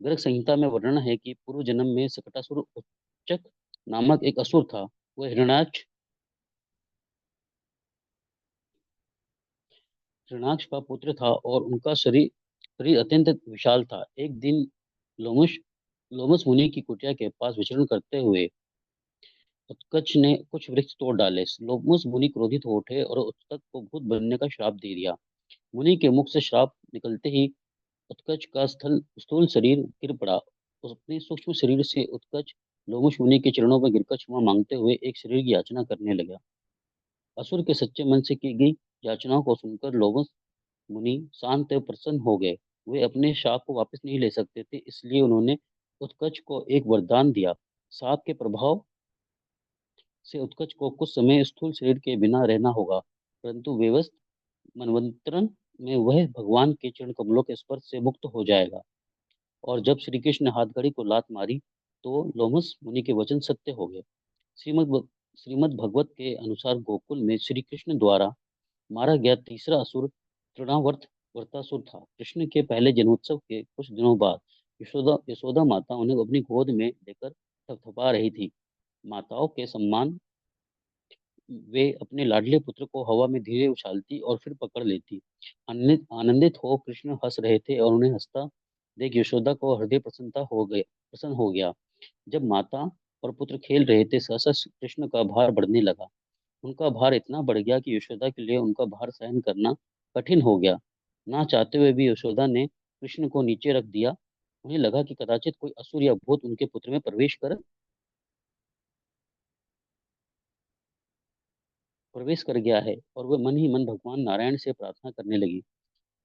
गर्ग संहिता में वर्णन है कि पूर्व जन्म में सकटासुर उच्चक नामक एक असुर था। वह हिरण्याक्ष का पुत्र था और उनका शरीर शरीर अत्यंत विशाल था। एक दिन लोमश लोमस मुनि की कुटिया के पास विचरण करते हुए उत्कच ने कुछ वृक्ष तोड़ डाले। लोमस मुनि क्रोधित हो उठे और उत्कच को भूत बनने का श्राप दे दिया। मुनि के मुख से श्राप निकलते ही उत्कच का स्थूल शरीर गिर पड़ा। अपने सूक्ष्म शरीर से उत्कच लोमश मुनि के चरणों पर गिरकर क्षमा मांगते हुए एक शरीर की याचना करने लगा। असुर के सच्चे मन से की गई याचनाओं को सुनकर लोमस मुनि शांत एवं प्रसन्न हो गए। वे अपने शाप को वापस नहीं ले सकते थे, इसलिए उन्होंने उत्कच को एक वरदान दिया। शाप के प्रभाव से उत्कच को कुछ समय स्थूल शरीर के बिना रहना होगा, परंतु व्यवस्थ मनवंतरण में वह भगवान के चरण कमलों के स्पर्श से मुक्त हो जाएगा। और जब श्री कृष्ण ने हाथगढ़ी को लात मारी तो लोमस मुनि के वचन सत्य हो गए। श्रीमद् भगवत के अनुसार गोकुल में श्री कृष्ण द्वारा मारा गया तीसरा असुर तृणावर्त वर्तासुर था। कृष्ण के पहले जन्मोत्सव के कुछ दिनों बाद यशोदा माता उन्हें अपनी गोद में लेकर थपथपा रही थी। माताओं के सम्मान वे अपने लाडले पुत्र को हवा में धीरे उछालती और फिर पकड़ लेती। आनंदित हो कृष्ण हंस रहे थे और उन्हें हंसता देख यशोदा को हृदय प्रसन्न हो गया। जब माता और पुत्र खेल रहे थे, सहसा कृष्ण का भार बढ़ने लगा। उनका भार इतना बढ़ गया कि यशोदा के लिए उनका भार सहन करना कठिन हो गया। ना चाहते हुए भी यशोदा ने कृष्ण को नीचे रख दिया। उन्हें लगा कि कदाचित कोई असुर या भूत उनके पुत्र में प्रवेश कर गया है और वह मन ही मन भगवान नारायण से प्रार्थना करने लगी।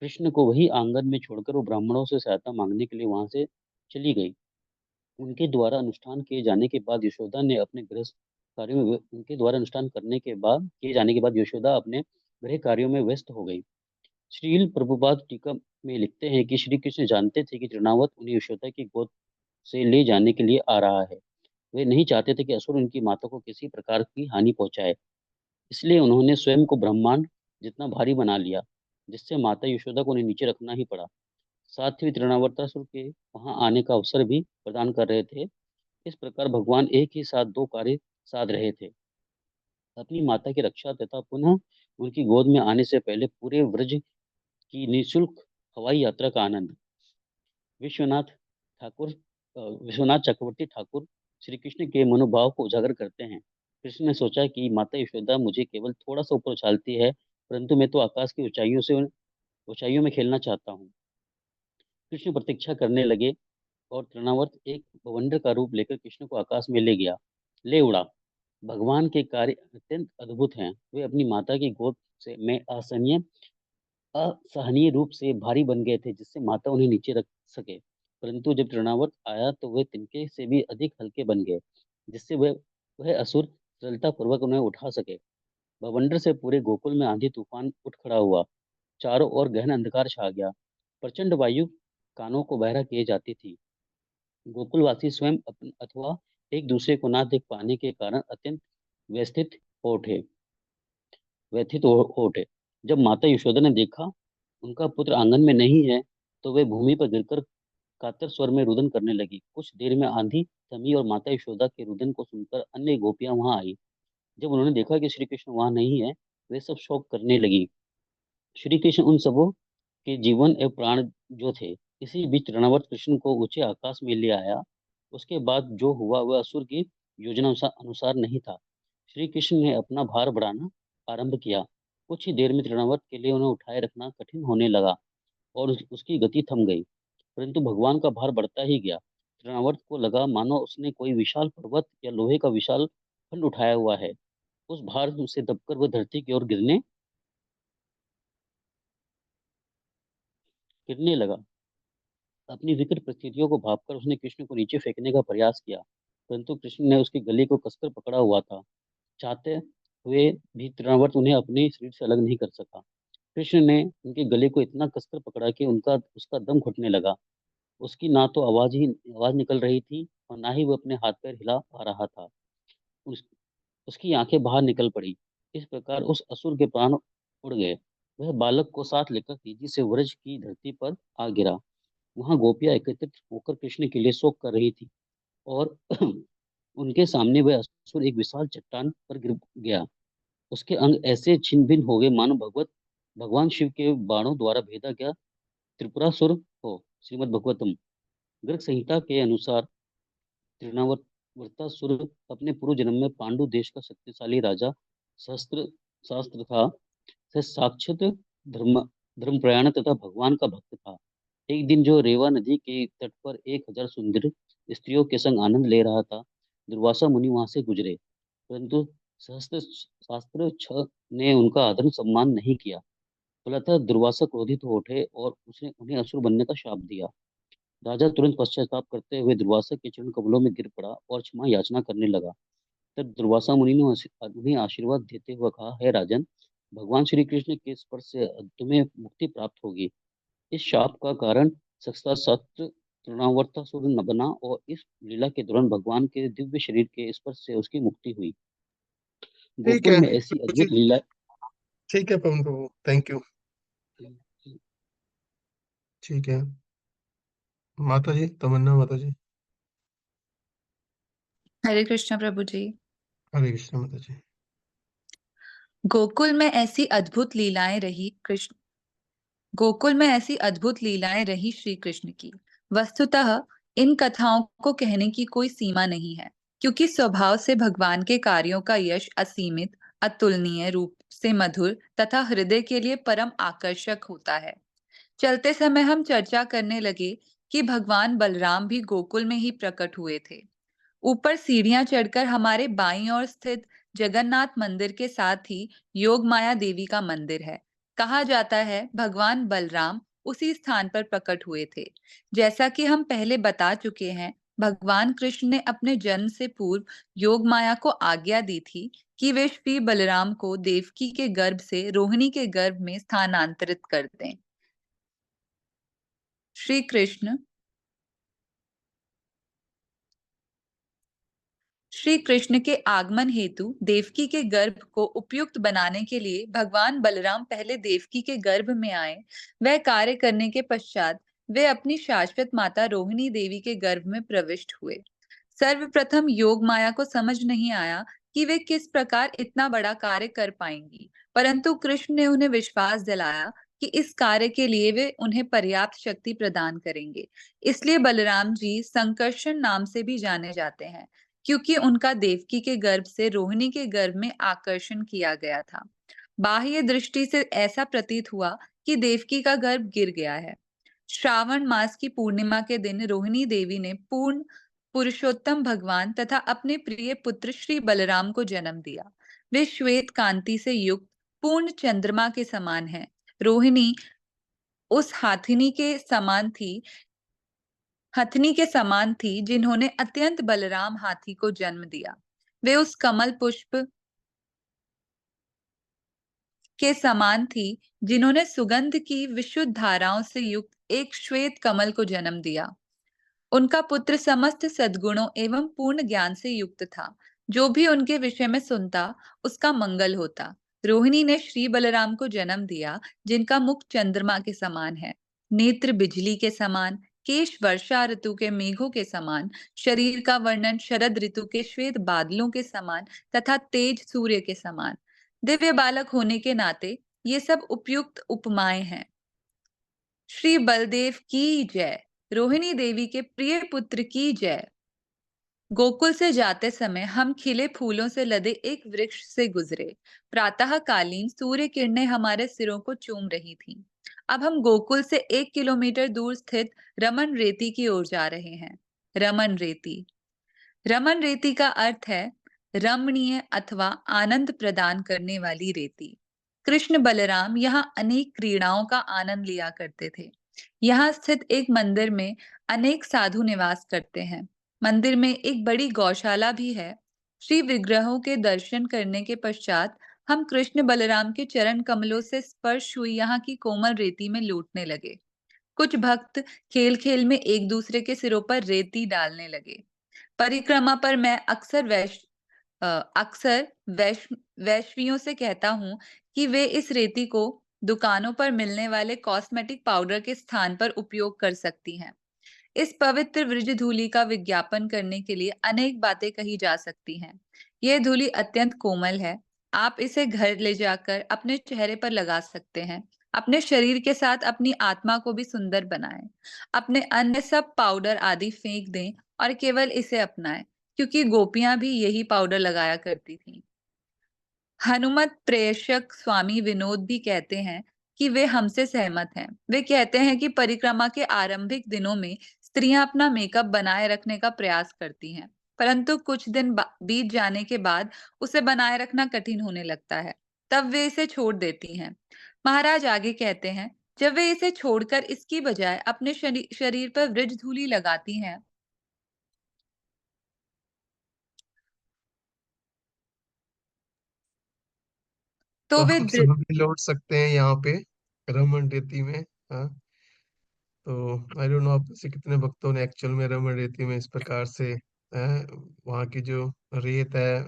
कृष्ण को वही आंगन में छोड़कर वो ब्राह्मणों से सहायता मांगने के लिए वहां से चली गई। उनके द्वारा अनुष्ठान किए जाने के बाद यशोदा ने अपने गृहस्थ कार्यों में उनके द्वारा अनुष्ठान करने के बाद किए जाने के बाद यशोदा अपने गृह कार्यों में व्यस्त हो गई। श्रील प्रभुपाद टीका में लिखते हैं कि श्री कृष्ण जानते थे कि तृणावत उन्हें यशोदा की गोद से ले जाने के लिए आ रहा है। वे नहीं चाहते थे कि असुर उनकी माता को किसी प्रकार की हानि पहुंचाए, इसलिए उन्होंने स्वयं को ब्रह्मांड जितना भारी बना लिया, जिससे माता यशोदा को उन्हें नीचे रखना ही पड़ा। साथ ही तृणावर्तासुर के वहां आने का अवसर भी प्रदान कर रहे थे। इस प्रकार भगवान एक ही साथ दो कार्य साध रहे थे, अपनी माता की रक्षा तथा पुनः उनकी गोद में आने से पहले पूरे व्रज की निःशुल्क हवाई यात्रा का आनंद। विश्वनाथ ठाकुर विश्वनाथ चक्रवर्ती ठाकुर श्री कृष्ण के मनोभाव को उजागर करते हैं। कृष्ण ने सोचा कि माता यशोदा मुझे केवल थोड़ा सा ऊपर उछालती है, परंतु मैं तो आकाश की ऊंचाइयों में खेलना चाहता हूँ। कृष्ण प्रतीक्षा करने लगे और तृणावर्त एक बवंडर का रूप लेकर कृष्ण को आकाश में ले उड़ा। भगवान के कार्य अत्यंत अद्भुत हैं। वे अपनी माता की गोद से में असहनीय रूप से भारी बन गए थे, जिससे माता उन्हें नीचे रख सके। परंतु जब तृणावर्त आया तो वे तिनके से भी अधिक हल्के बन गए, जिससे वह असुर सरलता पूर्वक उन्हें उठा सके। बवंडर से पूरे गोकुल में आंधी तूफान उठ खड़ा हुआ। चारों ओर गहन अंधकार छा गया। प्रचंड वायु कानों को बहरा किए जाती थी। गोकुलवासी स्वयं अथवा एक दूसरे को ना देख पाने के कारण अत्यंत व्यथित हो उठे व्यथित हो उठे। जब माता यशोदा ने देखा उनका पुत्र आंगन में नहीं है, तो वे भूमि पर गिरकर कातर स्वर में रुदन करने लगी। कुछ देर में आंधी थमी और माता यशोदा के रुदन को सुनकर अन्य गोपियां वहां आई। जब उन्होंने देखा कि श्री कृष्ण वहां नहीं है, वे सब शोक करने लगी। श्री कृष्ण उन सबों के जीवन एवं प्राण जो थे। इसी बीच रणवत कृष्ण को ऊंचे आकाश में ले आया। उसके बाद जो हुआ वह असुर की योजना अनुसार नहीं था। श्री कृष्ण ने अपना भार बढ़ाना आरंभ किया। कुछ ही देर में तृणावर्त के लिए उन्हें उठाए रखना कठिन होने लगा और उसकी गति थम गई। परंतु भगवान का भार बढ़ता ही गया। तृणावर्त को लगा मानो उसने कोई विशाल पर्वत या लोहे का विशाल खंड उठाया हुआ है। उस भार से दबकर वह धरती की ओर गिरने गिरने लगा। अपनी विकट परिस्थितियों को भांपकर उसने कृष्ण को नीचे फेंकने का प्रयास किया, परंतु कृष्ण ने उसकी गले को कसकर पकड़ा हुआ था। चाहते हुए भी तृणावर्त उन्हें अपने शरीर से अलग नहीं कर सका। कृष्ण ने उनके गले को इतना कसकर पकड़ा कि उनका उसका दम घुटने लगा। उसकी ना तो आवाज निकल रही थी और ना ही वो अपने हाथ पैर हिला पा रहा था। उस, उसकी आंखें बाहर निकल पड़ी। इस प्रकार उस असुर के प्राण उड़ गए। वह बालक को साथ लेकर तेजी से व्रज की धरती पर आ गिरा। वहां गोपियां एकत्रित होकर कृष्ण के लिए शोक कर रही थी और उनके सामने वह असुर एक विशाल चट्टान पर गिर गया। उसके अंग ऐसे छिन्न भिन्न हो गए मानो भगवान शिव के बाणों द्वारा भेदा गया त्रिपुरासुर हो। श्रीमद् भगवतम गर्ग संहिता के अनुसार तृणावर्तासुर अपने पूर्व जन्म में पांडु देश का शक्तिशाली राजा शस्त्र शास्त्र था। वह साक्षात धर्म धर्मप्रयाण तथा भगवान का भक्त था। एक दिन जो रेवा नदी के तट पर 1000 सुंदर स्त्रियों के संग आनंद ले रहा था, दुर्वासा मुनि वहां से गुजरे, परंतु सहस्त्र शास्त्र छ ने उनका आदर सम्मान नहीं किया। फलतः दुर्वासा क्रोधित हो उठे और उसने उन्हें असुर बनने का शाप दिया। राजा तुरंत पश्चाताप करते हुए दुर्वासा के चरण कमलों में गिर पड़ा और क्षमा याचना करने लगा। तब दुर्वासा मुनि ने उन्हें आशीर्वाद देते हुए कहा, हे राजन, भगवान श्री कृष्ण के स्पर्श से तुम्हें मुक्ति प्राप्त होगी। इस शाप का कारण साक्षात सत्य तृणावर्तासुर न बना और इस लीला के दौरान भगवान के दिव्य शरीर के स्पर्श से उसकी मुक्ति हुई। ठीक गोकुल है में ऐसी प्रभु जी। अद्भुत लीला। ठीक है पवन प्रभु, थैंक यू। ठीक है माता जी, तमन्ना माता जी। हरे कृष्ण प्रभु जी। हरे कृष्ण माता जी। गोकुल में ऐसी अद्भुत लीलाएं रही कृष्ण गोकुल में ऐसी अद्भुत लीलाएं रही श्री कृष्ण की। वस्तुतः इन कथाओं को कहने की कोई सीमा नहीं है, क्योंकि स्वभाव से भगवान के कार्यों का यश असीमित, अतुलनीय, रूप से मधुर तथा हृदय के लिए परम आकर्षक होता है। चलते समय हम चर्चा करने लगे कि भगवान बलराम भी गोकुल में ही प्रकट हुए थे। ऊपर सीढ़ियां चढ़कर हमारे बाईं ओर स्थित जगन्नाथ मंदिर के साथ ही योग माया देवी का मंदिर है। कहा जाता है भगवान बलराम उसी स्थान पर प्रकट हुए थे। जैसा कि हम पहले बता चुके हैं, भगवान कृष्ण ने अपने जन्म से पूर्व योग माया को आज्ञा दी थी कि वे श्री बलराम को देवकी के गर्भ से रोहिणी के गर्भ में स्थानांतरित कर दें। श्री कृष्ण श्री कृष्ण के आगमन हेतु देवकी के गर्भ को उपयुक्त बनाने के लिए भगवान बलराम पहले देवकी के गर्भ में आए। वह कार्य करने के पश्चात वे अपनी शाश्वत माता रोहिणी देवी के गर्भ में प्रविष्ट हुए। सर्वप्रथम योग माया को समझ नहीं आया कि वे किस प्रकार इतना बड़ा कार्य कर पाएंगी, परंतु कृष्ण ने उन्हें विश्वास दिलाया कि इस कार्य के लिए वे उन्हें पर्याप्त शक्ति प्रदान करेंगे। इसलिए बलराम जी संकर्षण नाम से भी जाने जाते हैं, क्योंकि उनका देवकी के गर्भ से रोहिणी के गर्भ में आकर्षण किया गया था। बाह्य दृष्टि से ऐसा प्रतीत हुआ कि देवकी का गर्भ गिर गया है। श्रावण मास की पूर्णिमा के दिन रोहिणी देवी ने पूर्ण पुरुषोत्तम भगवान तथा अपने प्रिय पुत्र श्री बलराम को जन्म दिया। वे श्वेत कांति से युक्त पूर्ण चंद्रमा के समान हैं। रोहिणी उस हथनी के समान थी जिन्होंने अत्यंत बलराम हाथी को जन्म दिया। वे उस कमल पुष्प के समान थी जिन्होंने सुगंध की विशुद्ध धाराओं से युक्त एक श्वेत कमल को जन्म दिया। उनका पुत्र समस्त सद्गुणों एवं पूर्ण ज्ञान से युक्त था। जो भी उनके विषय में सुनता उसका मंगल होता। रोहिणी ने श्री बलराम को जन्म दिया, जिनका मुख चंद्रमा के समान है, नेत्र बिजली के समान, केश वर्षा ऋतु के मेघों के समान, शरीर का वर्णन शरद ऋतु के श्वेत बादलों के समान तथा तेज सूर्य के समान। दिव्य बालक होने के नाते ये सब उपयुक्त उपमाएं हैं। श्री बलदेव की जय। रोहिणी देवी के प्रिय पुत्र की जय। गोकुल से जाते समय हम खिले फूलों से लदे एक वृक्ष से गुजरे। प्रातःकालीन सूर्य किरणें हमारे सिरों को चूम रही थीं। अब हम गोकुल से 1 किलोमीटर दूर स्थित रमन रेती की ओर जा रहे हैं। रमन रेती। रमन रेती का अर्थ है रमणीय अथवा आनंद प्रदान करने वाली रेती। कृष्ण बलराम यहाँ अनेक क्रीड़ाओं का आनंद लिया करते थे। यहाँ स्थित एक मंदिर में अनेक साधु निवास करते हैं। मंदिर में एक बड़ी गौशाला भी है। श्री विग्रहों के दर्शन करने के पश्चात हम कृष्ण बलराम के चरण कमलों से स्पर्श हुई यहाँ की कोमल रेती में लौटने लगे। कुछ भक्त खेल खेल में एक दूसरे के सिरों पर रेती डालने लगे। परिक्रमा पर मैं अक्सर वैश्वियों से कहता हूँ कि वे इस रेती को दुकानों पर मिलने वाले कॉस्मेटिक पाउडर के स्थान पर उपयोग कर सकती हैं। इस पवित्र वृज धूलि का विज्ञापन करने के लिए अनेक बातें कही जा सकती हैं। यह धूलि अत्यंत कोमल है। आप इसे घर ले जाकर अपने चेहरे पर लगा सकते हैं। अपने शरीर के साथ अपनी आत्मा को भी सुंदर बनाएं। अपने अन्य सब पाउडर आदि फेंक दें और केवल इसे अपनाएं, क्योंकि गोपियां भी यही पाउडर लगाया करती थीं। हनुमत प्रेषक स्वामी विनोद भी कहते हैं कि वे हमसे सहमत हैं। वे कहते हैं कि परिक्रमा के आरंभिक दिनों में स्त्रियां अपना मेकअप बनाए रखने का प्रयास करती हैं, परंतु कुछ दिन बीत जाने के बाद उसे बनाए रखना कठिन होने लगता है। तब वे इसे छोड़ देती हैं। महाराज आगे कहते हैं, जब वे इसे छोड़कर इसकी बजाय अपने शरीर पर वृज धूलि लगाती हैं, तो तो वे हम सब भी लौट सकते हैं यहाँ पे रमन रेती में। हाँ, तो आई डोंट नो आप से कितने भक्तों ने एक्चुअल में रमन रेती में इस प्रकार से वहाँ की जो रेत है,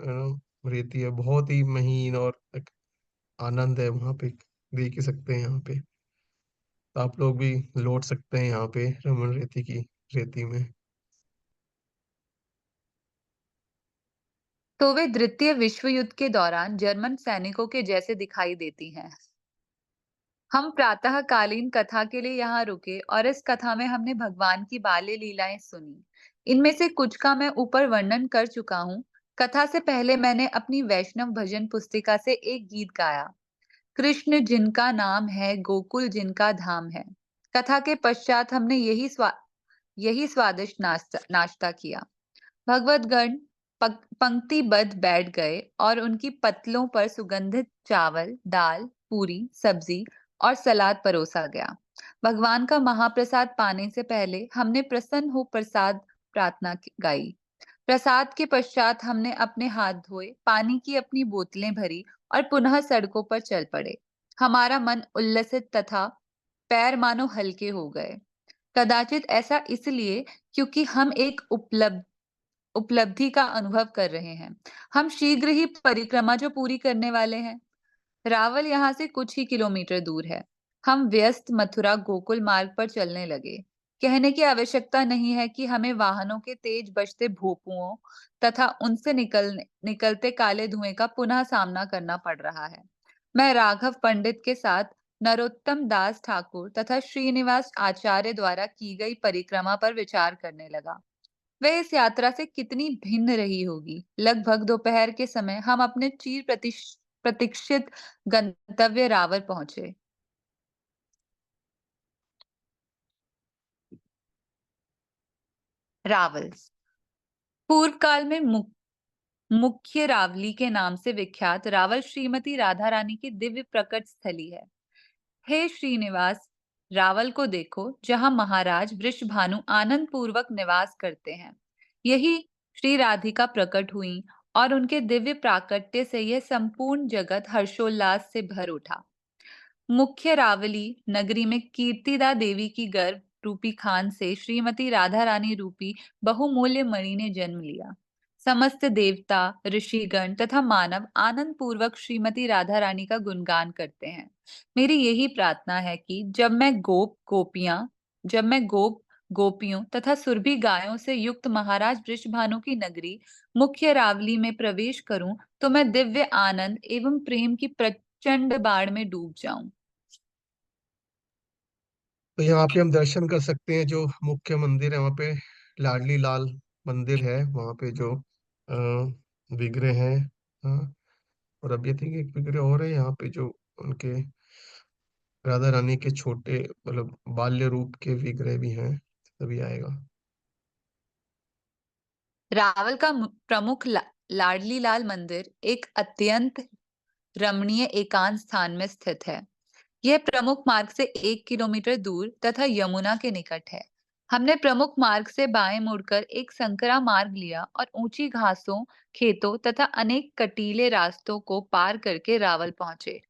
रेती है, बहुत ही महीन और एक आनंद है वहाँ पे। देख ही सकते हैं यहाँ पे। तो आप लोग भी लौट सकते हैं यहाँ पे रमन रेती की रेती में। तो वे द्वितीय विश्व युद्ध के दौरान जर्मन सैनिकों के जैसे दिखाई देती हैं। हम प्रातःकालीन कथा के लिए यहाँ रुके और इस कथा में हमने भगवान की बाल्य लीलाएं सुनी। इनमें से कुछ का मैं ऊपर वर्णन कर चुका हूँ। कथा से पहले मैंने अपनी वैष्णव भजन पुस्तिका से एक गीत गाया, कृष्ण जिनका नाम है, गोकुल जिनका धाम है। कथा के पश्चात हमने यही स्वादिष्ट नाश्ता किया। भगवतगण पंक्तिबद्ध बैठ गए और उनकी पतलों पर सुगंधित चावल, दाल, पूरी, सब्जी और सलाद परोसा गया। भगवान का महाप्रसाद पाने से पहले हमने प्रसन्न हो प्रसाद प्रार्थना गाई। प्रसाद के पश्चात हमने अपने हाथ धोए, पानी की अपनी बोतलें भरी और पुनः सड़कों पर चल पड़े। हमारा मन उल्लसित तथा पैर मानो हल्के हो गए। कदाचित ऐसा इसलिए क्योंकि हम एक उपलब्धि का अनुभव कर रहे हैं। हम शीघ्र ही परिक्रमा जो पूरी करने वाले हैं। रावल यहाँ से कुछ ही किलोमीटर दूर है। हम व्यस्त मथुरा गोकुल मार्ग पर चलने लगे। कहने की आवश्यकता नहीं है कि हमें वाहनों के तेज बजते भोंपुओं तथा उनसे निकलते काले धुएं का पुनः सामना करना पड़ रहा है। मैं राघव पंडित के साथ नरोत्तम दास ठाकुर तथा श्रीनिवास आचार्य द्वारा की गई परिक्रमा पर विचार करने लगा। वह इस यात्रा से कितनी भिन्न रही होगी। लगभग दोपहर के समय हम अपने प्रतीक्षित गंतव्य रावल पहुंचे। रावल पूर्व काल में मुख्य रावली के नाम से विख्यात रावल श्रीमती राधा रानी की दिव्य प्रकट स्थली है। हे श्रीनिवास, रावल को देखो जहां महाराज वृषभानु आनंद पूर्वक निवास करते हैं। यही श्री राधिका प्रकट हुई और उनके दिव्य प्राकट्य से यह संपूर्ण जगत हर्षोल्लास से भर उठा। मुख्य रावली नगरी में कीर्तिदा देवी की गर्भ रूपी खान से श्रीमती राधा रानी रूपी बहुमूल्य मणि ने जन्म लिया। समस्त देवता, ऋषिगण तथा मानव आनंद पूर्वक श्रीमती राधा रानी का गुणगान करते हैं। मेरी यही प्रार्थना है कि जब मैं गोप गोपियों तथा सुरभि गायों से युक्त महाराज वृषभानु की नगरी मुख्य रावली में प्रवेश करूं, तो मैं दिव्य आनंद एवं प्रेम की प्रचंड बाढ़ में डूब जाऊं। तो यहाँ पे हम दर्शन कर सकते हैं जो मुख्य मंदिर है वहाँ पे, लाडली लाल मंदिर है वहाँ पे जो विग्रह है। हाँ, और अभी आई थिंक एक विग्रह और है यहाँ पे जो उनके राधा रानी के छोटे मतलब बाल्य रूप के विग्रह भी हैं, तभी आएगा। रावल का प्रमुख लाडली लाल मंदिर एक अत्यंत रमणीय एकांत स्थान में स्थित है। यह प्रमुख मार्ग से 1 किलोमीटर दूर तथा यमुना के निकट है। हमने प्रमुख मार्ग से बाएं मुड़कर एक संकरा मार्ग लिया और ऊंची घासों, खेतों तथा अनेक कटीले रास्तों को पार करके रावल पहुंचे।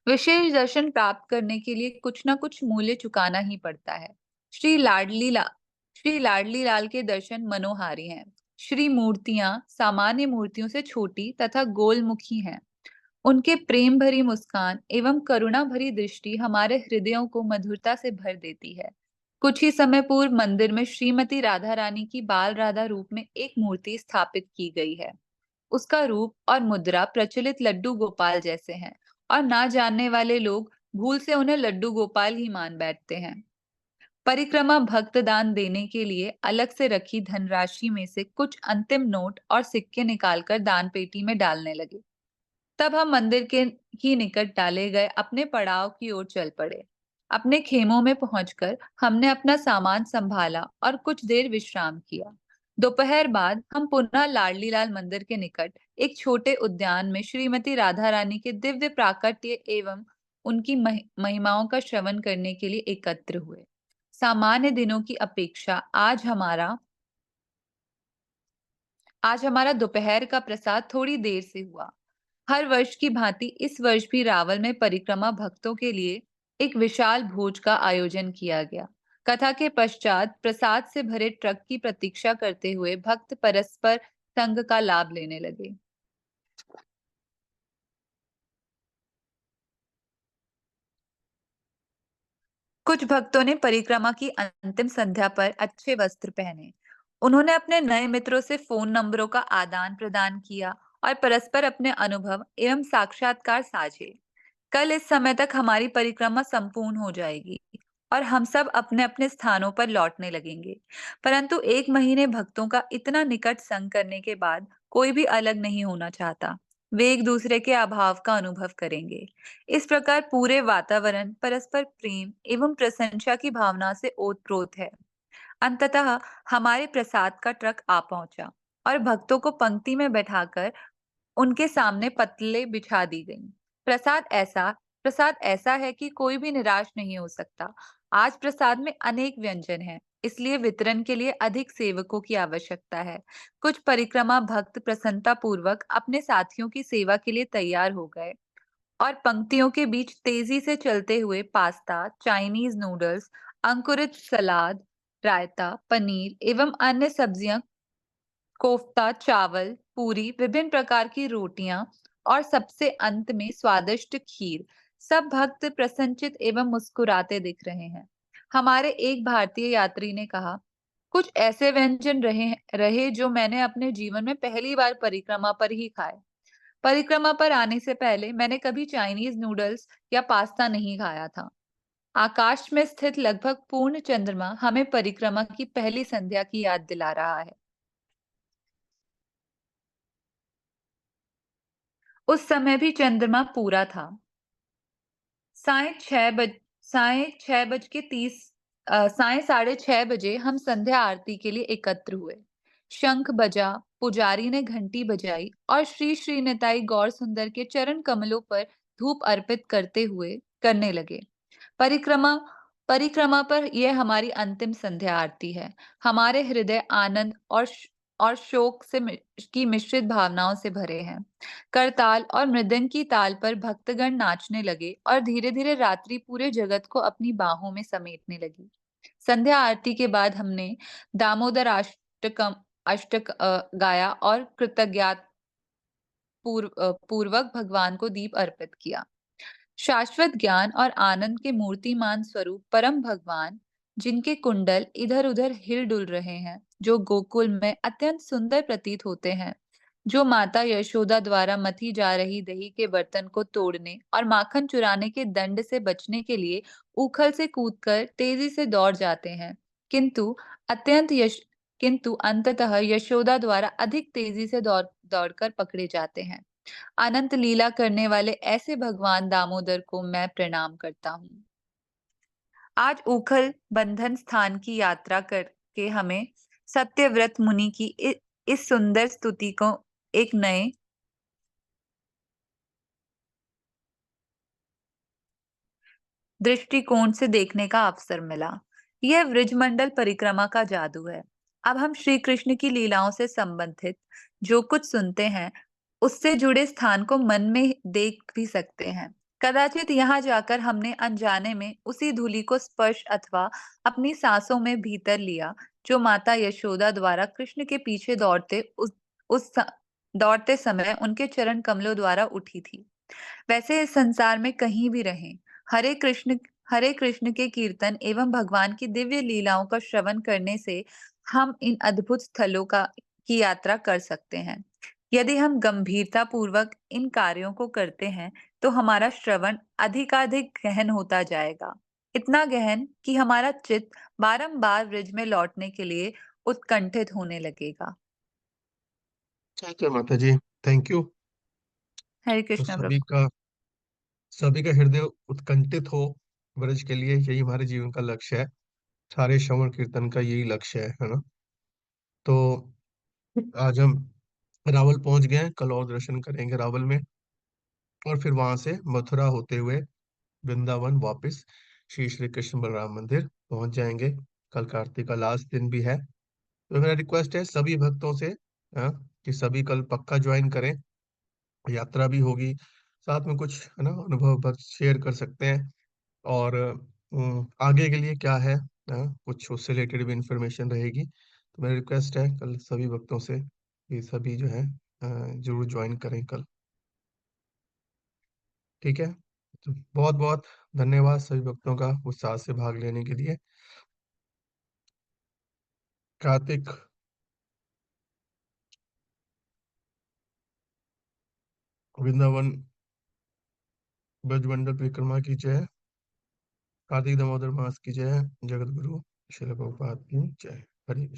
विशेष दर्शन प्राप्त करने के लिए कुछ न कुछ मूल्य चुकाना ही पड़ता है। श्री लाडली लाल के दर्शन मनोहारी हैं। श्री मूर्तियां सामान्य मूर्तियों से छोटी तथा गोलमुखी हैं। उनके प्रेम भरी मुस्कान एवं करुणा भरी दृष्टि हमारे हृदयों को मधुरता से भर देती है। कुछ ही समय पूर्व मंदिर में श्रीमती राधा रानी की बाल राधा रूप में एक मूर्ति स्थापित की गई है। उसका रूप और मुद्रा प्रचलित लड्डू गोपाल जैसे हैं और ना जानने वाले लोग भूल से उन्हें लड्डू गोपाल ही मान बैठते हैं। परिक्रमा भक्त दान देने के लिए अलग से रखी धनराशि में से कुछ अंतिम नोट और सिक्के निकालकर दान पेटी में डालने लगे। तब हम मंदिर के ही निकट डाले गए अपने पड़ाव की ओर चल पड़े। अपने खेमों में पहुंचकर हमने अपना सामान संभाला और कुछ देर विश्राम किया। दोपहर बाद हम पुनः लाडली लाल मंदिर के निकट एक छोटे उद्यान में श्रीमती राधा रानी के दिव्य प्राकट्य एवं उनकी महिमाओं का श्रवण करने के लिए एकत्र हुए। सामान्य दिनों की अपेक्षा आज हमारा दोपहर का प्रसाद थोड़ी देर से हुआ। हर वर्ष की भांति इस वर्ष भी रावल में परिक्रमा भक्तों के लिए एक विशाल भोज का आयोजन किया गया। कथा के पश्चात प्रसाद से भरे ट्रक की प्रतीक्षा करते हुए भक्त परस्पर संग का लाभ लेने लगे। कुछ भक्तों ने परिक्रमा की अंतिम संध्या पर अच्छे वस्त्र पहने। उन्होंने अपने नए मित्रों से फोन नंबरों का आदान प्रदान किया और परस्पर अपने अनुभव एवं साक्षात्कार साझे। कल इस समय तक हमारी परिक्रमा संपूर्ण हो जाएगी और हम सब अपने अपने स्थानों पर लौटने लगेंगे। परंतु 1 महीने भक्तों का इतना निकट संग करने के बाद कोई भी अलग नहीं होना चाहता। वे एक दूसरे के अभाव का अनुभव करेंगे। इस प्रकार पूरे वातावरण परस्पर प्रेम एवं प्रशंसा की भावना से ओतप्रोत है। अंततः हमारे प्रसाद का ट्रक आ पहुंचा और भक्तों को पंक्ति में बैठाकर उनके सामने पतले बिछा दी गई। प्रसाद ऐसा है कि कोई भी निराश नहीं हो सकता। आज प्रसाद में अनेक व्यंजन हैं, इसलिए वितरण के लिए अधिक सेवकों की आवश्यकता है। कुछ परिक्रमा भक्त प्रसन्नता पूर्वक अपने साथियों की सेवा के लिए तैयार हो गए और पंक्तियों के बीच तेजी से चलते हुए पास्ता, चाइनीज नूडल्स, अंकुरित सलाद, रायता, पनीर एवं अन्य सब्जियां, कोफ्ता, चावल, पूरी, विभिन्न प्रकार की रोटियां और सबसे अंत में स्वादिष्ट खीर। सब भक्त प्रसन्नचित एवं मुस्कुराते दिख रहे हैं। हमारे एक भारतीय यात्री ने कहा, कुछ ऐसे व्यंजन रहे जो मैंने अपने जीवन में पहली बार परिक्रमा पर ही खाए। परिक्रमा पर आने से पहले मैंने कभी चाइनीज नूडल्स या पास्ता नहीं खाया था। आकाश में स्थित लगभग पूर्ण चंद्रमा हमें परिक्रमा की पहली संध्या की याद दिला रहा है। उस समय भी चंद्रमा पूरा था। साढ़े 6:30 हम संध्या आरती के लिए एकत्र हुए। शंख बजा, पुजारी ने घंटी बजाई और श्री श्री निताई गौर सुंदर के चरण कमलों पर धूप अर्पित करने लगे। परिक्रमा परिक्रमा पर यह हमारी अंतिम संध्या आरती है। हमारे हृदय आनंद और शोक की मिश्रित भावनाओं से भरे हैं। करताल और मृदंग की ताल पर भक्तगण नाचने लगे और धीरे धीरे रात्रि पूरे जगत को अपनी बाहों में समेटने लगी। संध्या आरती के बाद हमने दामोदर अष्टक गाया और कृतज्ञता पूर्वक भगवान को दीप अर्पित किया। शाश्वत ज्ञान और आनंद के मूर्तिमान स्वरूप परम भगवान, जिनके कुंडल इधर उधर हिल डुल रहे हैं, जो गोकुल में अत्यंत सुंदर प्रतीत होते हैं, जो माता यशोदा द्वारा मथी जा रही दही के बर्तन को तोड़ने और माखन चुराने के दंड से बचने के लिए उखल से कूदकर तेजी से दौड़ जाते हैं, किंतु अत्यंत किंतु अंततः यशोदा द्वारा अधिक तेजी से दौड़कर पकड़े जाते हैं। अनंत लीला करने वाले ऐसे भगवान दामोदर को मैं प्रणाम करता हूँ। आज उखल बंधन स्थान की यात्रा करके हमें सत्यव्रत मुनि की इस सुंदर स्तुति को एक नए दृष्टिकोण से देखने का अवसर मिला। यह ब्रजमंडल परिक्रमा का जादू है। अब हम श्री कृष्ण की लीलाओं से संबंधित जो कुछ सुनते हैं, उससे जुड़े स्थान को मन में देख भी सकते हैं। कदाचित यहाँ जाकर हमने अनजाने में उसी धूलि को स्पर्श अथवा अपनी सांसों में भीतर लिया, जो माता यशोदा द्वारा कृष्ण के पीछे दौड़ते समय उनके चरण कमलों द्वारा उठी थी। वैसे इस संसार में कहीं भी रहें, हरे कृष्ण हरे कृष्ण के कीर्तन एवं भगवान की दिव्य लीलाओं का श्रवण करने से हम इन अद्भुत स्थलों की यात्रा कर सकते हैं। यदि हम गंभीरता पूर्वक इन कार्यों को करते हैं, तो हमारा श्रवण अधिकाधिक गहन होता जाएगा, इतना गहन कि हमारा चित्त बारंबार ब्रिज में लौटने के लिए उत्कंठित होने लगेगा। ठीक है माता जी, थैंक यू। हरे तो कृष्ण प्रभु। सभी का हृदय उत्कंठित हो ब्रज के लिए, यही हमारे जीवन का लक्ष्य है। सारे श्रवण कीर्तन का यही लक्ष्य है ना। तो आज हम रावल पहुंच गए हैं, कल और दर्शन करेंगे रावल में, और फिर वहां से मथुरा होते हुए वृंदावन वापस श्री श्री कृष्ण बलराम मंदिर पहुंच जाएंगे। कल कार्तिक का लास्ट दिन भी है। तो मेरा रिक्वेस्ट है सभी भक्तों से, हाँ, कि सभी कल पक्का ज्वाइन करें। यात्रा भी होगी, साथ में कुछ है ना अनुभव भक्त शेयर कर सकते हैं। और आगे के लिए क्या है, कुछ उससे रिलेटेड भी इंफॉर्मेशन रहेगी। तो मेरा रिक्वेस्ट है कल सभी भक्तों से कि सभी जो है जरूर ज्वाइन करें कल। ठीक है, तो बहुत बहुत धन्यवाद सभी भक्तों का उत्साह से भाग लेने के लिए। कार्तिक वृंदावन ब्रजमंडल परिक्रमा की जय, कार्तिक दामोदर मास की जय, जगत गुरु श्रील प्रभुपाद की जय। हरे कृष्ण।